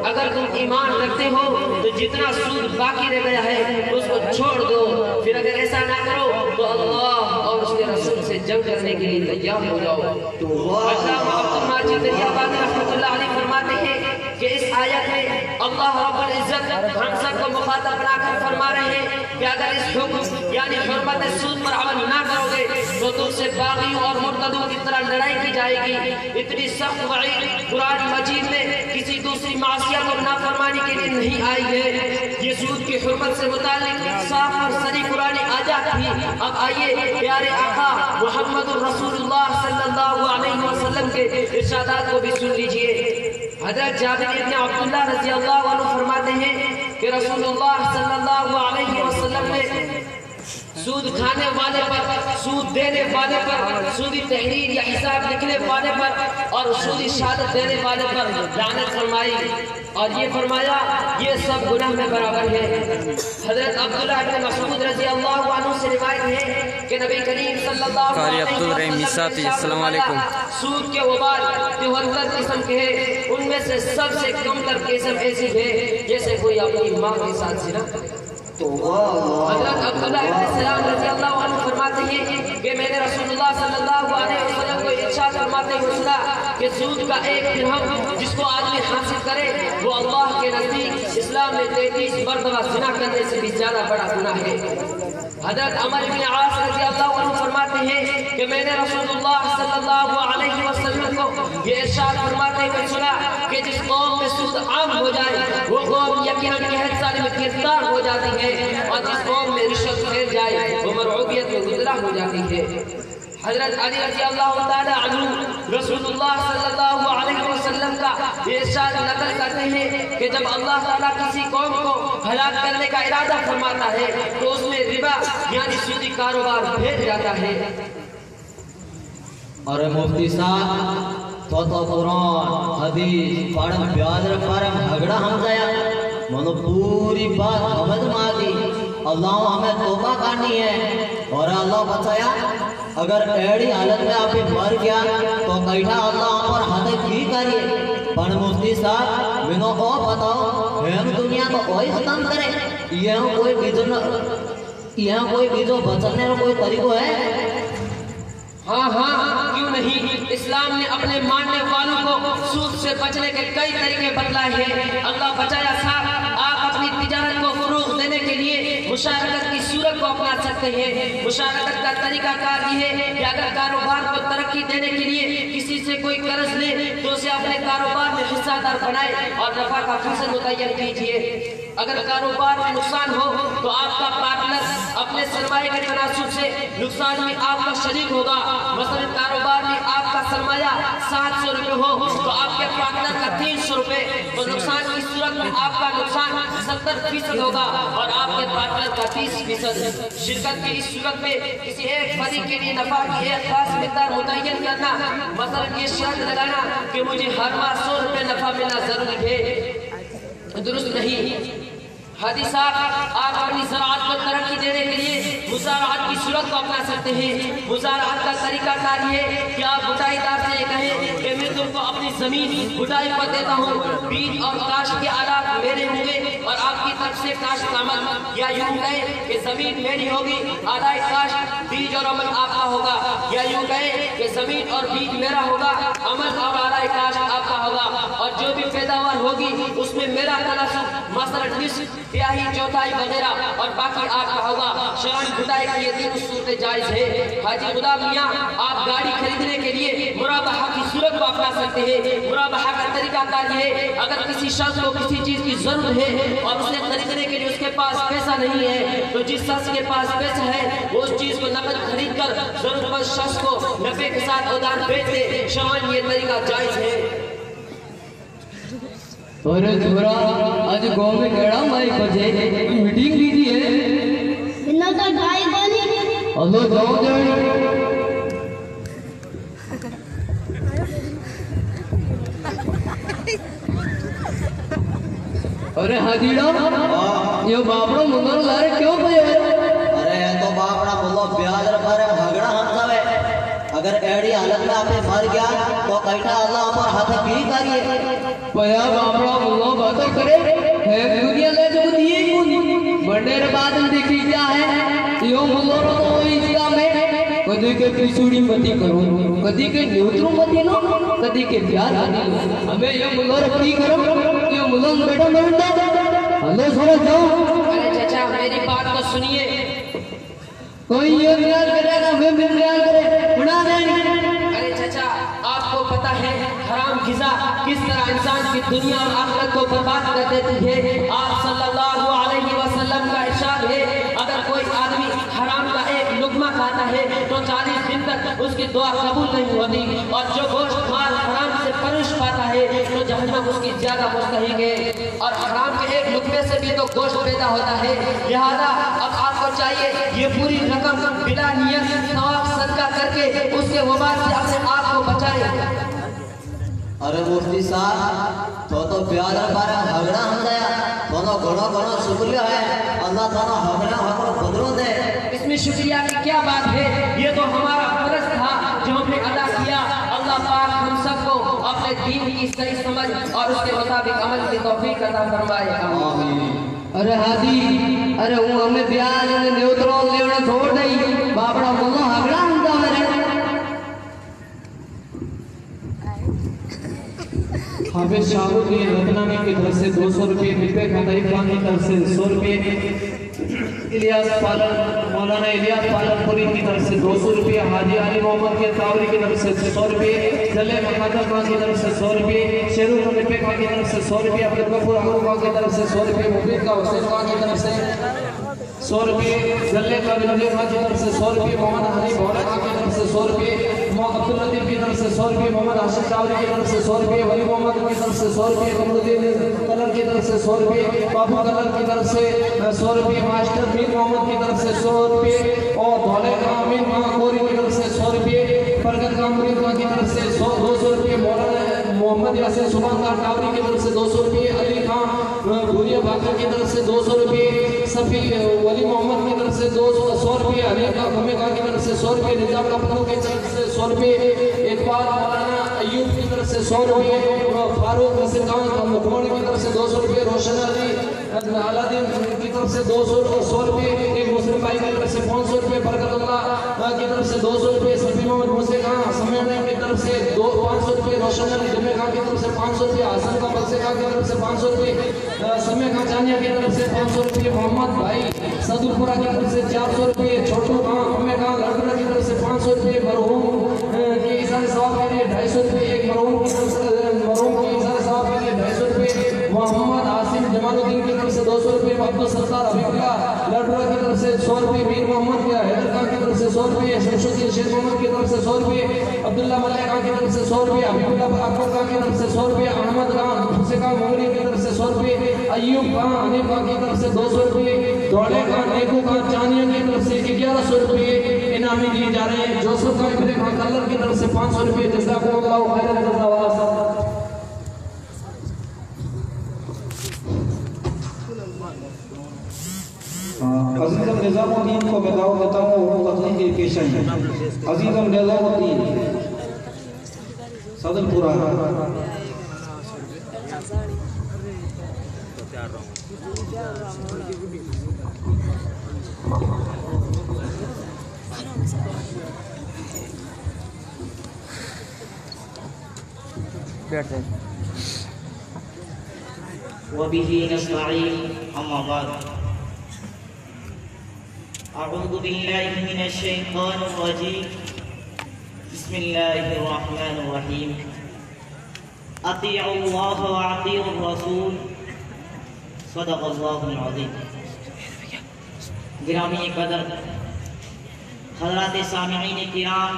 अगर तुम ईमान रखते हो तो जितना सूद बाकी रह गया है उसको छोड़ दो। फिर अगर ऐसा ना करो तो अल्लाह और उसके रसूल से जंग करने के लिए तैयार हो जाओ। फरमाते हैं कि इस आयत में अल्लाह रब्बुल इज़्ज़त हम सबको मुखातब बनाकर फरमा रहे हैं कि अगर इस हुक्म यानी हुर्मत सूद पर अमल ना करोगे तो तुमसे बागियों और मुर्तदों की तरह लड़ाई की जाएगी। इतनी सख्त वईद कुरान मजीद में किसी दूसरी मासियत और नाफरमानी के लिए नहीं आई है। ये सूद की हुर्मत से मुताल्लिक साफ और सरी कुरानी आयत थी। अब आइए प्यारे आका मुहम्मदुर रसूलुल्लाह सल्लल्लाहु अलैहि वसल्लम के इरशादात को भी सुन लीजिए। हज़रत जाबिर इब्न अब्दुल्लाह रज़ियल्लाहु अन्हु फरमाते हैं कि रसूलुल्लाह सल्लल्लाहु अलैहि वसल्लम ने सूद खाने वाले पर, सूद देने वाले पर, सूदी तहरीर या हिसाब लिखने वाले पर और सूदी शहादत देने वाले पर लानत फरमाई और ये फरमाया ये सब गुनाह में बराबर है। हज़रत अब्दुल्लाह इब्न मसऊद रज़ियल्लाहु अन्हु से रिवायत है कि नबी करीम सल्लल्लाहु अलैहि वसल्लम सूद के वबाल 73 किस्म के हैं। उनमें से सबसे कमतर किस्म ऐसी है जैसे कोई अपनी माँ के साथ जिना करे। तो हज़रत अब्दुल्लाह इब्न सलाम रज़ियल्लाहु अन्हु फरमाते हैं कि मैंने रसूलुल्लाह सल्लल्लाहु अलैहि वसल्लम को इरशाद फरमाते हुए सुना कि सूद का एक दिरहम जिसको आदमी हासिल करे वो अल्लाह के नज़दीक इस्लाम में 33 मरतबा ज़िना करने से भी ज़्यादा बड़ा गुनाह है। हज़रत अमर इब्न आस रज़ियल्लाहु अन्हु फरमाते हैं कि मैंने रसूलुल्लाह सल्लल्लाहु अलैहि वसल्लम को ये इरशाद फरमाते हुए सुना कि जिस कौम में सूद आम हो जाए वो कौम यकीनन कहत साल में गिरफ्तार हो जाती है और जिस कौम में रिश्वत फैल जाए वो मरऊबियत में गुजरा हो जाती है। हज़रत अली रज़ियल्लाहु ताला अन्हु रसूलुल्लाह सल्लल्लाहु अलैहि वसल्लम का इरशाद नकल करते हैं कि जब अल्लाह ताला किसी कौम को हलाक करने का इरादा फरमाता है तो उसमें रिबा यानी सूदी कारोबार भेज जाता है। अरे मुफ्ती साहब तो कुरान हदीस पढ़म ब्याज रफारम झगड़ा हम गया मनो पूरी बात समझ में आ गई। अल्लाह हमें तौबा करनी है और अल्लाह बचाया अगर ऐडी हालत में आप मर गया तो कैठा अल्लाह पर हद की करिए। पर मुफ्ती साहब बिनो ओ बताओ हम दुनिया को कोई काम करे यह कोई बीजो बचने का कोई तरीको है? हाँ हाँ क्यों नहीं। इस्लाम ने अपने मानने वालों को सूद से बचने के कई तरीके बतलाए हैं। अल्लाह बचाया साहब आप अपनी तिजारत को फरोग देने के लिए मुशारकत की सूरत को अपना सकते हैं। मुशारकत का तरीका कार ये है कि अगर कारोबार को तरक्की देने के लिए किसी से कोई कर्ज ले तो उसे अपने कारोबार में हिस्सादार बनाए और नफा का फीसद मुतय्यन कीजिए। अगर कारोबार में नुकसान हो तो आपका पार्टनर अपने सरमाए के तनासुब से नुकसान में आपका शरीक होगा। मसलन कारोबार में आपका सरमाया 700 रुपये हो तो आपके पार्टनर का 300 रुपये, तो नुकसान की सूरत में आपका नुकसान 70% होगा और आपके पार्टनर का 30%। शिरकत की इस सूरत में किसी एक फरीक के लिए नफा की एक खास मिकदार मुतय्यन करना, मसलन ये शर्त लगाना कि मुझे हर माह 100 रुपये नफा मिलना जरूरी है, दुरुस्त नहीं। हाजी साहब, आप अपनी ज़राअत को तरक्की देने के लिए मुज़ाराअत की सूरत को अपना सकते हैं। मुज़ाराअत का तरीका कार ये कि आप बुटाईदार से कहें कि मैं तुमको अपनी ज़मीन बुटाई पर देता हूँ, बीज और काश्त के आलात मेरे होंगे और आपकी तरफ से काश्त अमल, या यूँ कहें कि ज़मीन मेरी होगी, आदाय काश्त बीज और अमल आपका होगा, या यूँ कहें कि ज़मीन और बीज मेरा होगा, अमल और आदाय काश्त आपका होगा, और जो भी पैदावार होगी उसमें मेरा तनासुब मसलन निस्फ, तिहाई, चौथाई वगैरह और बाकी आपका होगा। शरान बुटाई की ये तीन सूरतें जायज़ है। हाजी गुलाम मियाँ, आप गाड़ी खरीदने के लिए मुराबहा की सूरत को अपना सकते हैं। मुराबहा का तरीका कार ये, अगर किसी शख्स को किसी चीज़ की ज़रूरत है और उसे खरीदने के लिए उसके पास पैसा नहीं है, तो जिस शख्स के पास पैसा है वो उस चीज़ को नकद खरीद कर ज़रूरतमंद शख्स को नफे के साथ उधार बेच दे। शरान ये तरीका जायज़ है। अरे छोरा, आज गांव में केड़ा माइक बजे मीटिंग लीधी है, बिना तो भाई बनी अल्लाह जाओ जाए। अरे हाजीड़ा, ये बापड़ा मुंगर लारे क्यों बजे? अरे ये तो बापड़ा मुल्ला ब्याज पर झगड़ा हमसावे। अगर एड़ी हालत में आपने मर गया तो कैठा अल्लाह पर हाथ की करिए। पया बापड़ा मुल्ला बातें करे है दुनिया ले जो दिए कौन बड़े रे बाद में देखी क्या है यो मुल्ला तो इसका में कदी के पिछुड़ी मती करो, कदी के न्यूट्रो मती लो, कदी के प्यार मती लो। हमें यो मुल्ला की करो, यो मुल्ला बेटा मरना हेलो समझ जाओ। अरे चाचा, मेरी बात को सुनिए। कोई ये न्याय करेगा, मैं भी न्याय करे बना देंगे। अरे चाचा, आपको पता है हराम ग़िज़ा किस तरह इंसान की दुनिया और आखिरत को बर्बाद कर देती है। आप सल्लल्लाहु अलैहि वसल्लम का इरशाद है, अगर कोई आदमी हराम का एक लुक़मा खाता है तो 40 दिन तक उसकी दुआ कबूल नहीं होती, और जो गोश्त माल हराम से परवरिश पाता है तो जहन्नम उसकी ज़्यादा मुस्तहिक़ है। और हराम के एक लुक़मे से भी तो गोश्त पैदा होता है। लिहाजा अब आपको चाहिए ये पूरी रकम बिला नियत सवाब सदका करके उसके वबाल से अपने आप को बचाए। अरे मुफ्ती साहब, तो ब्याज पर झगड़ा हम गया, दोनों घणो घणो शुक्रिया है, अल्लाह ताला हगड़ा हगड़ो बदलो दे। इसमें शुक्रिया की क्या बात है, ये तो हमारा फर्ज था जो हमने अदा किया। अल्लाह पाक हम सबको अपने दीन की सही समझ और उसके मुताबिक अमल की तौफीक अता फरमाए। आमीन। अरे हाजी, अरे वो हमें ब्याज ने न्यूट्रो लेना छोड़ नहीं, बापड़ा मुल्ला हगड़ा हमदा मेरे। हाफिज शाहरुख रत्नानी की तरफ से 200 रुपये, मित्रे खताई खान की तरफ से 100 रुपये, इलियास पालन मौलाना इलियास पालनपुरी की तरफ से 200 रुपये, हाजी अली मोहम्मद के तावरी की तरफ से 100 रुपये, जले मकादर खान की तरफ से 100 रुपये, शेरू नबी खान की तरफ से 100 रुपये, अब्दुल गफूर अहमद खान की तरफ से 100 रुपये, मुबीन का हुसैन खान की तरफ से 100 रुपये, जल्ले का नबी खान की तरफ से 100 रुपये, मोहम्मद हनी भौरा खान की तरफ से 100 रुपये, अब्दुल लतीफ की तरफ से 100 रुपये, मोहम्मद हाशिम तावरी की तरफ से 100 रुपये, वली मोहम्मद की तरफ से 100 रुपये, कमरुद्दीन कलर की तरफ से 100 रुपये, बाबू कलर की तरफ से 100 रुपये, मास्टर मीर मोहम्मद की तरफ से 100 रुपये और धौले का अमीन महाकोरी की तरफ से 100 रुपये, फरगत का मुरीद की तरफ से 200 रुपये, मौलाना मोहम्मद यासिर सुभान खान टावरी की तरफ से 200 रुपये, अली खान भूरिया बाकर की तरफ से 200 रुपये, सफ़ी वली मोहम्मद की तरफ से 100 रुपये, अली का भूमि खान की तरफ से 100 रुपये, निजाम का पत्थर की तरफ से 100 रुपये, इकबाल मौलाना अयूब की तरफ से 100 रुपये, फारूक नसीर खान मुखमणी की तरफ से 200 रुपये, रोशन अली अलादीन की तरफ से 100 रुपये, एक मुस्लिम भाई की तरफ से 500 रुपये, बरकतुल्लाह की तरफ से 200 रुपये, सफी मोहम्मद मुसे खान समय की तरफ से 500 रुपये, रोशन अली जुम्मे खान की तरफ से 500 रुपये, हसन का बक्से खान की तरफ से 500 रुपये, समय खान चानिया की तरफ से 500 रुपये, मोहम्मद भाई सदुलपुरा की तरफ से 400 रुपये, छोटू खान अम्मे खान लड़कड़ा की तरफ से 500 रुपये, मरहूम की इज़ार साहब के लिए 250 रुपये, एक मरहूम की तरफ से मरहूम की इज़ार साहब के लिए 250 रुपये, मोहम्मद आसिम जमालुद्दीन की तरफ से 200 रुपये, अब्दुल सत्तार हबीबुल्लाह लड़कड़ा की तरफ तरफ से 100 रुपये, मीर मोहम्मद क्या हैदर खान की तरफ से 100 रुपये, शमशुद्दीन शेख मोहम्मद की तरफ से 100 रुपये, अब्दुल्ला मलिक खान की तरफ से 100 रुपये, हबीबुल्लाह अकबर खान की तरफ से 100 रुपये, अहमद खान हुसैन मोगरी की तरफ से 100 रुपये, अय्यूब खान हनीफ खान की तरफ से 200 रुपये, दौड़े खान नेकू खान चानिया की तरफ से 1100 रुपये इनामी दिए जा रहे हैं। जोसफ खान इब्ने खान कलर की तरफ से 500 रुपये। जज़ाकुमुल्लाहु खैरन जज़ा वाला साहब। अजीज़म निज़ामुद्दीन को मैं दावत देता हूँ, वो तकलीफ के पेश आई है। अजीज़म निज़ामुद्दीन सदनपुरा। वबिही नस्तईन, अम्मा बाद। अऊज़ु बिल्लाहि मिनश शैतानिर रजीम। बिस्मिल्लाहिर रहमानिर रहीम। अतीउल्लाह व अतीउर रसूल। सदक़ल्लाहुल अज़ीम। गिरामी कदर हज़रात सामिईन किराम,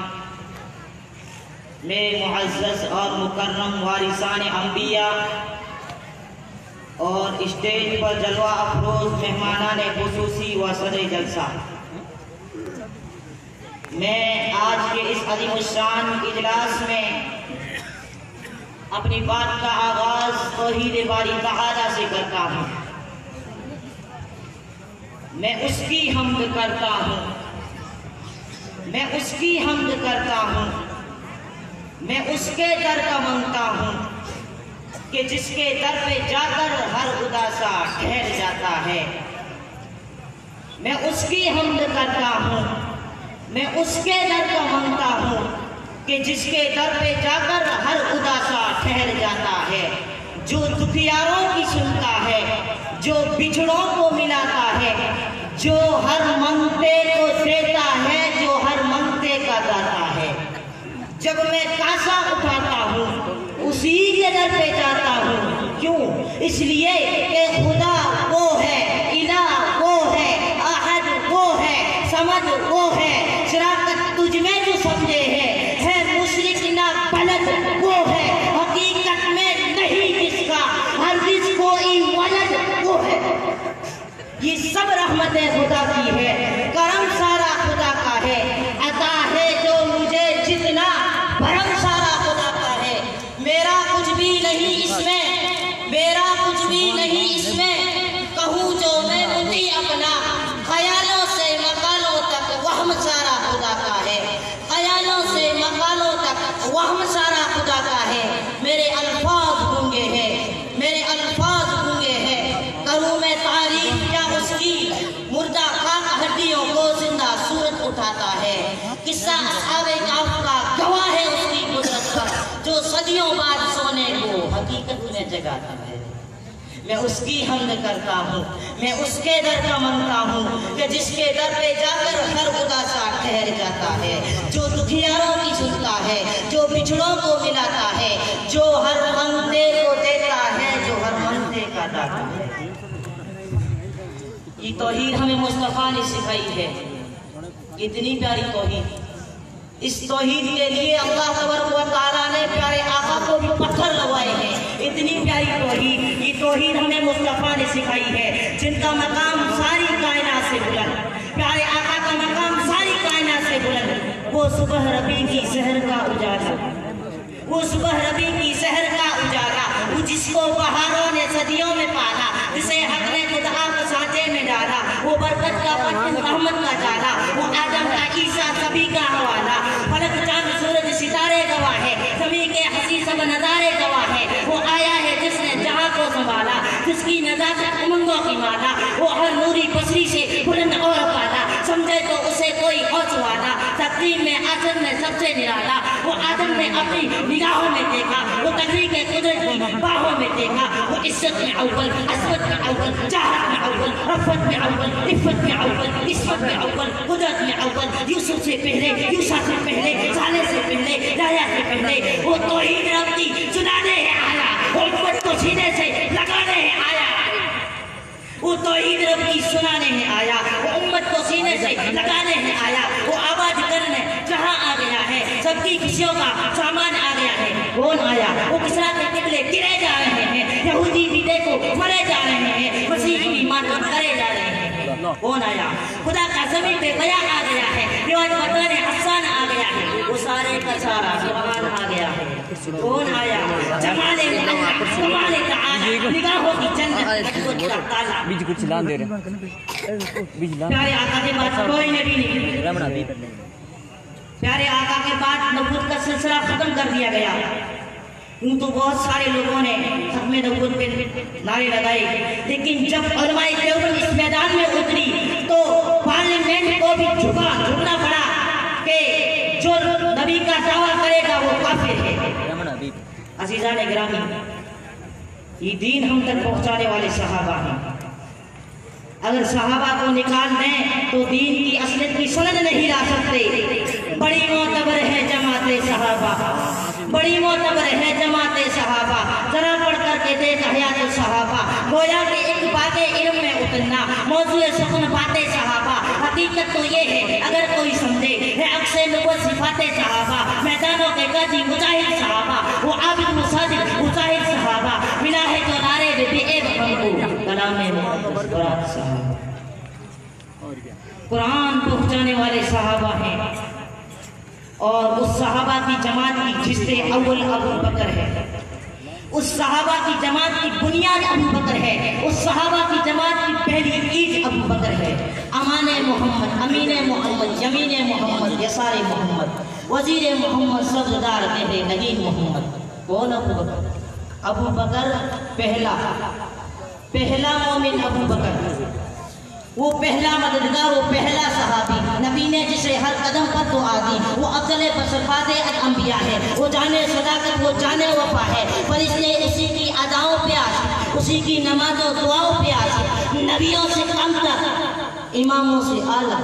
मेरे मुअज़्ज़ज़ और मुकर्रम वारिसान अंबिया और स्टेज पर जलवा अफरोज मेहमानाने खुसूसी व सदर जलसा, मैं आज के इस अज़ीमुश्शान इजलास में अपनी बात का आगाज तौहीद बारी तआला से करता हूँ। मैं उसकी हम्द करता हूँ, मैं उसकी हम्द करता हूँ, मैं उसके दर का मांगता हूँ कि जिसके दर पे जाकर हर उदासा ठहर जाता है। मैं उसकी हम्द करता हूँ, मैं उसके दर का मांगता हूँ कि जिसके दर पे जाकर हर उदासा ठहर जाता है। जो दुखियारों की सुनता है, जो बिछड़ों को मिलाता है, जो हर मंगते को देता है, जो हर मंगते का दाता है। जब मैं कासा उठाता हूँ उसी के दर पे जाता हूँ। क्यों? इसलिए कि खुदा वो है, इलाह वो है, अहद वो है, समद वो है, शराकत तुझ में जो समझे है मुशरिक ना बलद वो है, हकीकत में नहीं जिसका हरगिज़ कोई वलद वो है। ये सब रहमतें खुदा की है, करम सारा खुदा का है, अता है जो मुझे जितना भरम सारा खुदा का है। मेरा कुछ भी नहीं इसमें, मेरा कुछ भी नहीं इसमें, कहूँ जो मैं मुझे अपना, ख्यालों से मकालों तक वहम सारा खुदा का है, ख्यालों से मकालों तक वहम सारा खुदा का है। मेरे अल्फाज गूंगे हैं, मेरे अल्फाज गूंगे हैं, करूँ मैं तारीफ या उसकी, मुर्दा खाक हड्डियों को जिंदा सूरत उठाता है। किस्सा असहाबे काफ का गवाह है उसकी कुदरत पर, जो सदियों बाद सोने को हकीकत में जगाता है। मैं उसकी हम्द करता हूँ, मैं उसके दर का मांगता हूँ कि जिसके दर पे जाकर हर उदासा ठहर जाता है। जो दुखियारों की सुनता है, जो बिछड़ों को मिलाता है, जो हर मंगते को देता है, जो हर मंगते का दाता है। ये तौहीद हमें मुस्तफ़ा ने सिखाई है, इतनी प्यारी तौहीद। इस तौहीद के लिए अल्लाह तबारक व तआला ने प्यारे आका को भी पत्थर लगवाए हैं। इतनी प्यारी तौहीद, ये तौहीद हमें मुस्तफ़ा ने सिखाई है, जिनका मकाम सारी कायनात से बुलंद, प्यारे आका का मकाम सारी कायनात से बुलंद। वो सुबह रबी की सहर का उजाला, वो सुबह रबी की सहर का उजाला, वो जिसको बहारों ने सदियों में पाला, जिसे हक ने खुदा को सांचे में डाला, वो बरकत का पत्थर रहमत का जाला, वो आदम का ईसा सभी का हवाला। फलक चांद सूरज सितारे गवाह है, सभी के हंसी सब नजारे गवाह है। वो आया है जिसने जहां को संभाला, जिसकी नजाकत उमंगों की माला, वो हर नूरी पसरी से बुलंद और पाला, समझे तो उसे कोई और सुहाना। तकरीम में आदम ने सबसे निराला, वो आदम ने अपनी निगाहों में देखा, वो तकरीर के कुदरत की बाहों में देखा। वो इज्जत में अव्वल, असमत में अव्वल, चाहत में अव्वल, रफ़त में अव्वल, इफ़्फ़त में अव्वल, इस्मत में अव्वल, कुदरत में अव्वल, यूसुफ से पहले, यूशा से पहले, साले से पहले, याहया से पहले। वो तौहीद रब्ती सुनाने है आया, वो उम्मत को सीने से लगाने है आया। वो तौहीद रब्ती सुनाने है आया, वो उम्मत को की खुशियों का सामान आ गया है। कौन आया? वो किसरा के कितने गिरे जा रहे हैं, यहूदी भी देखो मरे जा रहे हैं, मसीह भी मातम करे जा रहे हैं। कौन आया? खुदा का जमीन पे बया आ गया है, रिवाज बताने हसन आ गया है, वो सारे का सारा कुरान आ गया है। कौन आया? जमाले निगाहों की जन्नत बीज कुछ लान दे रहे प्यारे आका के बाद कोई नबी नहीं, प्यारे आका के बाद नबूवत का सिलसिला खत्म कर दिया गया। यूं तो बहुत सारे लोगों ने खत्म नबूवत पे नारे लगाए, लेकिन जब उलमाए देवबंद इस मैदान में उतरी तो पार्लियामेंट को भी झुकना पड़ा कि जो नबी का दावा करेगा वो काफिर है। अजीजा ने गिरामी, ये दीन हम तक पहुंचाने वाले सहाबा हैं। अगर सहाबा को निकाल दें तो दीन की असलियत की सनद नहीं ला सकते। बड़ी मोतबर है जमाते सहाबा, बड़ी मोतबर है जमाते सहाबा, जरा पढ़ करके देख हयात सहाबा, गोया के एक बातें इल्म में उतरना, मौजूद सुकून बातें सहाबा। हकीकत तो ये है अगर कोई समझे है अक्सर नबूवत सिफाते सहाबा, मैदानों के गाजी मुजाहिद सहाबा, वो आबिद मुसाजिद मुजाहिद सहाबा, मिला है जो नारे बेबी कलाम कुरान पहुंचाने वाले सहाबा हैं। और उस सहाबा की जमात की जिससे अव्वल अबू बकर है, उस सहाबा की जमात की बुनियाद अबू बकर है, उस सहाबा की जमात की पहली ईद अबू बकर है। अमाने मोहम्मद, अमीने मोहम्मद, यमीने मोहम्मद, यसारे मोहम्मद, वजीरे मोहम्मद, सब्ज़दार मेरे नगीन मोहम्मद। कौन अबू बकर? अबू बकर पहला मोमिन अबू बकर, वो पहला मददगार, वो पहला सहाबी, नबी ने जिसे हर कदम पर दुआ दी, वो अफजल बसरफाते अंबिया है, वो जाने सदाकत, वो जाने वफा है। पर इसलिए उसी की अदाओं पे आसी, उसी की नमाजों दुआओं पे आसी, नबियों से कमतर इमामों से आला,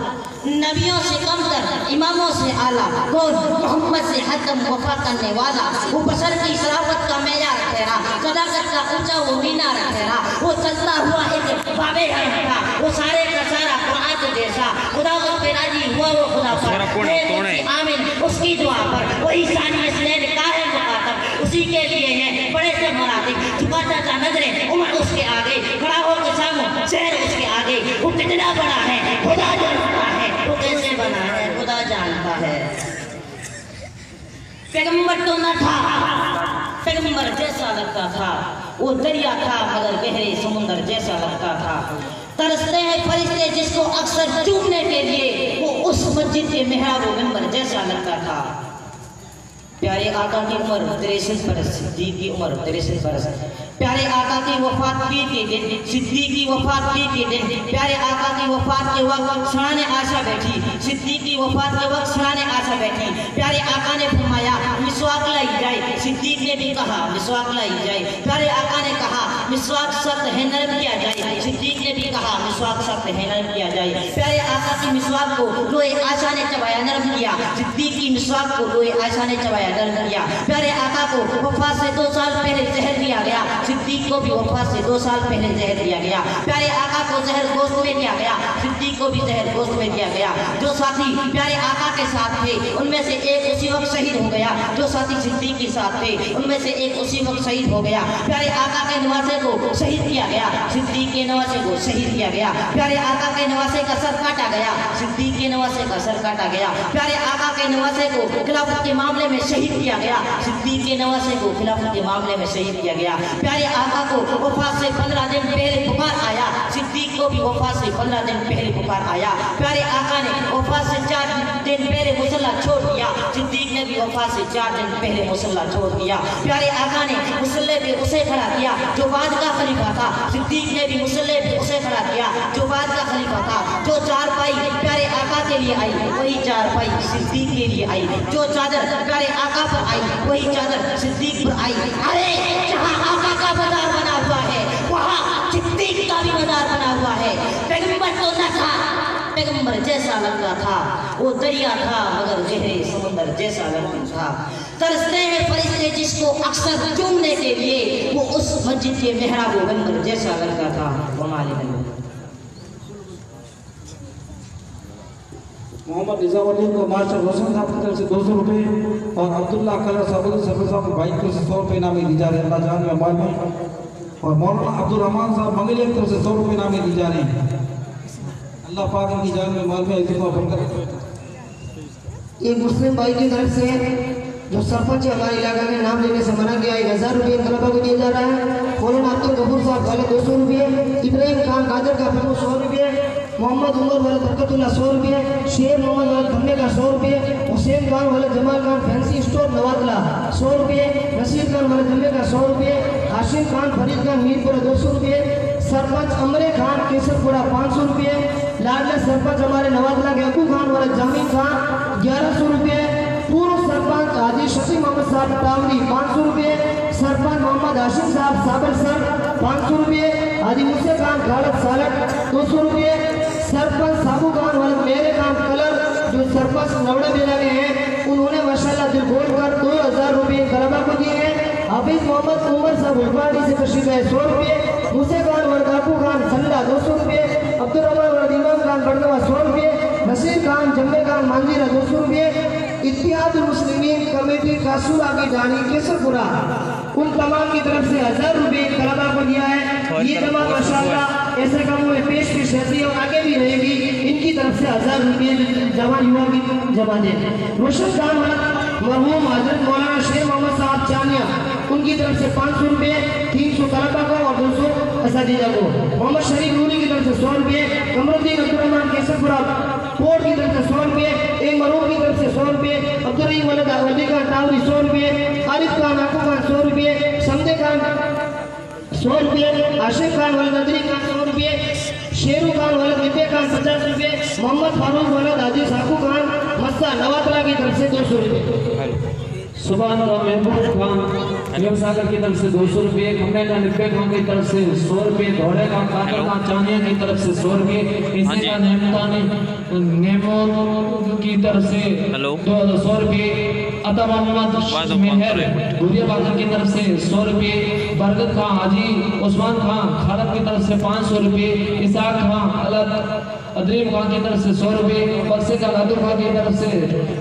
नबियों से कमतर इमामों से आला, कौन? मोहम्मद से हदम वफा करने वाला, वो बशर की शराफत का मेयार ठहरा, सदाकत का ऊंचा वो मीनार ठहरा, वो चलता हुआ एक बाबे था, वो सारे का सारा कुरान जैसा, खुदा उस पे राजी हुआ, वो खुदा पर आमीन उसकी दुआ पर, वही सानी इसलिए काहे मुखातब उसी के लिए है। बड़े से मुरादिक झुकाता था नजरें उम्र उसके आगे, खड़ा होकर सामो शहर उसके आगे, वो कितना बड़ा है खुदा जानता है, वो कैसे बना है खुदा जानता है। पैगंबर तो न था, पैगंबर जैसा लगता था, वो दरिया था मगर गहरे समुंदर जैसा लगता था। तरसते हैं फरिश्ते जिसको अक्सर चूमने के लिए, वो उस मस्जिद के मेहराब व मिंबर जैसा लगता था। प्यारे आका की उम्र 63 बरस, सिद्दीक की उम्र 63 बरस। प्यारे आका की वफात के दिन, सिद्दीक की वफात के दिन, प्यारे आका की वफात के वक्त सराने आशा बैठी, सिद्दीक की वफात के वक्त सराने आशा बैठी। प्यारे आका ने फरमाया मिसवाक लाई जाए, सिद्दीक ने भी कहा मिसवाक लाई जाए। प्यारे आका ने कहा मिसवाक सख्त है नरम किया जाए, सिद्दीक ने भी कहा मिसवाक सख्त है नरम किया जाए। प्यारे आका की मिसवाक को लोहे आशा ने चबाया नरम किया, सिद्दीक की मिसवाक को लोहे आशा ने चबाया नरम किया। प्यारे आका को वफात से 2 साल पहले जहर दिया गया, सिद्दीक को भी वफात से 2 साल पहले जहर दिया गया। प्यारे आका को जहर गोश्त में दिया गया, सिद्दीक को भी जहर गोश्त में दिया गया। जो साथी प्यारे आका के साथ थे उनमें से एक उसी वक्त शहीद हो गया, जो साथी सिद्दीक के साथ थे उनमें से एक उसी वक्त शहीद हो गया। प्यारे आका के नवासे को शहीद किया गया, सिद्दीक के नवासे को शहीद किया गया। प्यारे आका के नवासे का सर काटा गया, सिद्दीक के नवासे का सर काटा गया। प्यारे आका के नवासे को खिलाफत के मामले में शहीद किया गया, सिद्दीक के नवासे को खिलाफत के मामले में शहीद किया गया। प्यारे आका को वफात से 15 दिन पहले बुखार आया, सिद्दीक को भी वफात से 15 दिन पहले बुखार आया। प्यारे आका ने वफात से 4 दिन पहले मुसल्ला छोड़ दिया, सिद्दीक ने भी वफात से 4 दिन पहले मुसल्ला छोड़ दिया। प्यारे आका ने मुसल्ले पे उसे खड़ा किया जो बाद का खलीफा था, सिद्दीक ने भी मुसल्ले पे उसे खड़ा किया जो बाद का खलीफा था। जो चारपाई प्यारे आका के लिए आई वही चारपाई सिद्दीक के लिए आई, जो चादर प्यारे आका पर आई वही चादर सिद्दीक पर आई। अरे जहाँ आका का मजार बना हुआ है वहाँ सिद्दीक का भी मजार बना हुआ है। पैगंबर तो न था, पैगंबर जैसा लगता था, वो दरिया था मगर गहरे समुंदर जैसा लगता था। तरसते हैं फरिश्ते जिसको अक्सर चूमने के लिए, वो उस मस्जिद के मेहराब व मिंबर जैसा लगता था। मोहम्मद निजामुद्दीन को मास्टर रोशन साहब की तरफ से 200 रुपये और अब्दुल्ला कलर साहब साहब भाई की तरफ से 100 रुपये इनामी दी जा रहे हैं अल्लाह जान में माल में। और मौलाना अब्दुल रहमान साहब मंगलिया की तरफ से 100 रुपये इनामी दी जा रहे हैं। अल्लाह पाक इनकी जान में माल में इज्जत और बरकत। एक मुस्लिम भाई की तरफ से जो सरपंच हमारे इलाका में नाम लेने से मना किया 1000 रुपये तलबा को दिया जा रहा है। मौलाना अब्दुल गफूर साहब वाले 200 रुपये, इब्राहिम खान कादर का फिर 100 रुपये, मोहम्मद उमर वाले बरकतुल्ला 100 रुपये, शेर मोहम्मद वाले धरने का 100 रुपये, हुसैन खान वाले जमाल खान फैंसी स्टोर नवादला 100 रुपये, नसीर खान वाले जम्मे का 100 रुपये, हाशिम खान फरीद खान मीरपुरा 200 रुपये, सरपंच अमरे खान केसरपुरा 500 रुपये, लाडले सरपंच हमारे नवादला के अबू खान वाले जामिन खान 1100 रुपये, पूर्व सरपंच हाजी शफी मोहम्मद साहब टावरी 500 रुपये, सरपंच मोहम्मद हाशिम साहब साबर सर 500 रुपये, हाजी मुसे खान खालद सालक 200 रुपये, सरपंच साबू खान वाले मेरे खान कलर जो सरपंच नवड़ा बेला के हैं उन्होंने माशाल्लाह दिल खोल कर 2000 रुपये तलबा को दिए हैं। हाफिज मोहम्मद उमर साहब उलवाड़ी से तशरीफ है 100 रुपये, मुसे खान वाले दाकू खान सल्ला 200 रुपये, अब्दुलरहमान वाले इमाम खान बड़गवा 100 रुपये, नसीर खान जम्मे खान मांजीरा 200 रुपये, इत्तिहाद मुस्लिमीन कमेटी कासूरा की डानी केसरपुरा उन तमाम की तरफ से 1000 रुपये तलबा को दिया है। ये जमात माशाल्लाह ऐसे कामों में पेश रहती है और आगे भी रहेगी। इनकी तरफ से 1000 रुपये जवान युवा की जमा दे। रोशन खान मरहूम हजरत मौलाना शेर मोहम्मद साहब चानिया उनकी तरफ से 500 रुपये, 300 तलबा को और 200 असातिज़ा को। मोहम्मद शरीफ नूरी की तरफ से 100 रुपये, कमरुद्दीन अब्दुर्रहमान केसरपुरा कोर्ट की तरफ से 100 रुपये, एक मरूम की तरफ से 100 रुपये, अब्दुर्रहीम वाले दावली खान टावरी 100 रुपये, आरिफ खान आकू खान 100 रुपये, समदे खान 100 रुपये, आशिफ खान वाले नदरी खान 100 रुपये, शेरू खान वाले दिव्य खान 50 रुपये, मोहम्मद फारूक वाले दादी साकू खान मस्सा नवातला की तरफ से 200 रुपये। सुबह महबूब खान नियम सागर की तरफ से 200 रुपये, खम्बे का निब्बे खान की तरफ से 100 रुपये, धौड़े का काकर का चानिया की तरफ से 100 रुपये, इसी का नेमो की तरफ से 200 रुपये, अता मोहम्मद मेहर गुरिया बागर की तरफ से 100 रुपये, बरगद खान हाजी उस्मान खान खालद की तरफ से 500 रुपये, इसाक खान अलग अदरीम खान की तरफ से 100 रुपये, बरसे का लादू खान की तरफ से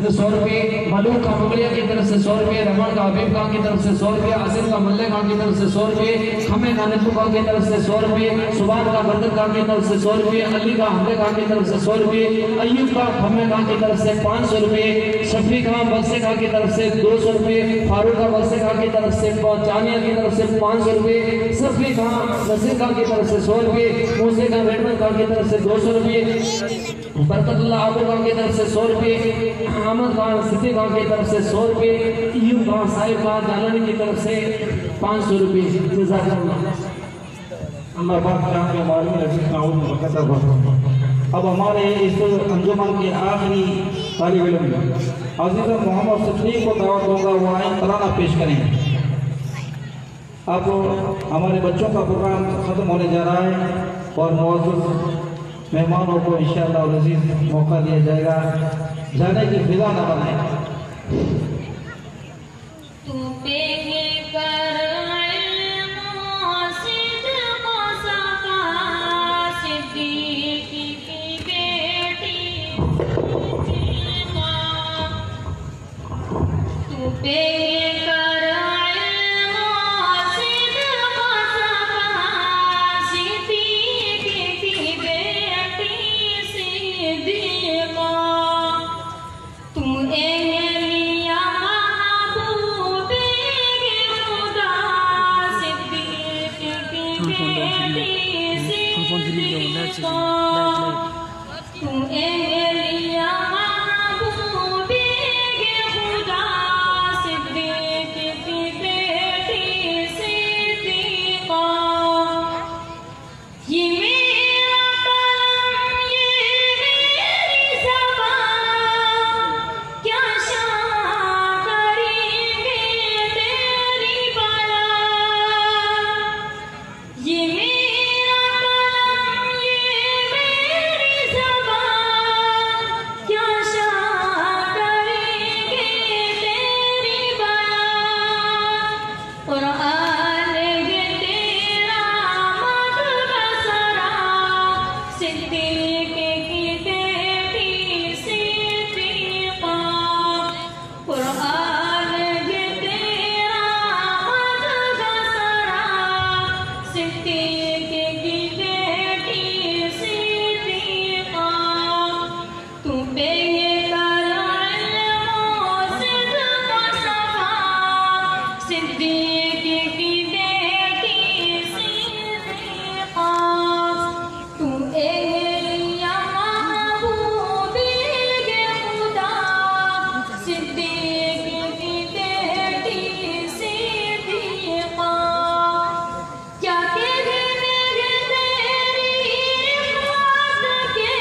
100 रुपये, मलूक का मुगलिया की तरफ से 100 रुपये, रमन का हबीब खान की तरफ से 100 रुपये, आसिम का मल्ले खान की तरफ से 100 रुपये, खमे का नब्बू खान की तरफ से 100 रुपये, सुबान का बरकत खान की तरफ से 100 रुपये, अली का हमले खान की तरफ से 100 रुपये, अय्यूब का खमे खान की तरफ से 500 रुपये, शफी खान बरसे खान की तरफ से 200 रुपये, फारूक का बरसे खान की तरफ से चानिया की तरफ से 500 रुपये, सफी खान नसीर खान की तरफ से 100 रुपये, मूसे खान रेडमन खान की तरफ से 200 रुपये, बरकतुल्लाह आबू खान की तरफ से 100 रुपये, अहमद खान सिद्दीक खान की तरफ से 100 रुपये, यूब खान साहिब खान जालानी की तरफ से 500 रुपये। अल्लाह पाक के बारे में अब हमारे इस अंजुमन के आखिरी तालिब इल्म अज़ीज़ मोहम्मद सिद्दीक को दावत दूंगा, वो आइन तराना पेश करें। अब हमारे बच्चों का प्रोग्राम ख़त्म होने जा रहा है और मौजूद मेहमानों को इंशाअल्लाह अज़ीज़ मौका दिया जाएगा, जाने की फिजा न बनाए। पे ये करो इल्मो सिद्क़ व सफ़ा, सिद्दीक़ की बेटी सिद्दीक़ा, तू एलिया महबूबे खुदा, सिद्दीक़ की बेटी सिद्दीक़ा। क्या कहने तेरी रिफ़ात के,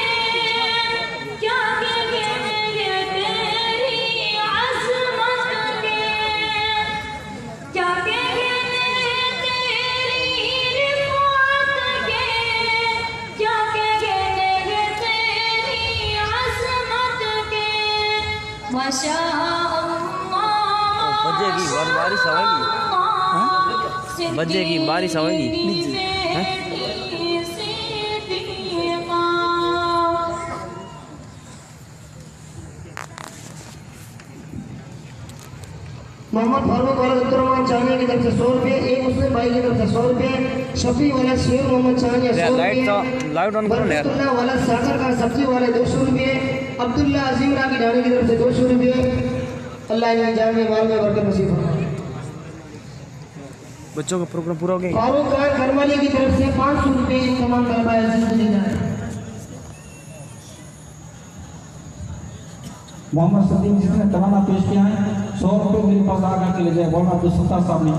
क्या कहने तेरी अज़मत के, क्या कहने तेरी रिफ़ात के, क्या कहने तेरी अज़मत के। माशा बजेगी बारिश आवेगी, बजेगी बारिश आवेगी। मोहम्मद फारूक वाला अब्दुर्रहमान चानिया की तरफ से 100 रुपये, एक मुस्लिम भाई की तरफ से 100 रुपये, शफी वाला शेर मोहम्मद चानिया 100 रुपये, बरकतुल्लाह वाला सागर का सब्जी वाले 200 रुपये, अब्दुल्ला अजीमरा की ढाणी की तरफ से 200 रुपये। अल्लाह इन जान में माल में बरकत नसीब फरमाए। बच्चों का प्रोग्राम पूरा हो गया। फारूक खान करमाली की तरफ से 500 रुपये तमाम तलबा अजीज को दी जाए। मोहम्मद सदीम जिसने तराना पेश किया है 100 रुपये मेरे पास आकर के ले जाए। मौलाना अब्दुल सत्तार साहब ने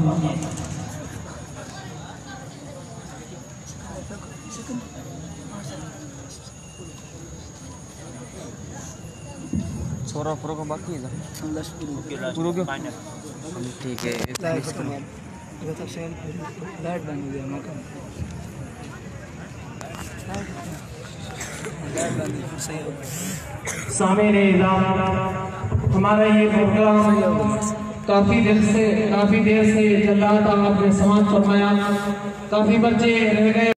छोरा प्रोग्राम बाकी है पूरा गया। ठीक है सामने हमारा ये प्रोग्राम काफ़ी देर से चल रहा था, आपने समाप्त फरमाया। काफ़ी बच्चे रह गए।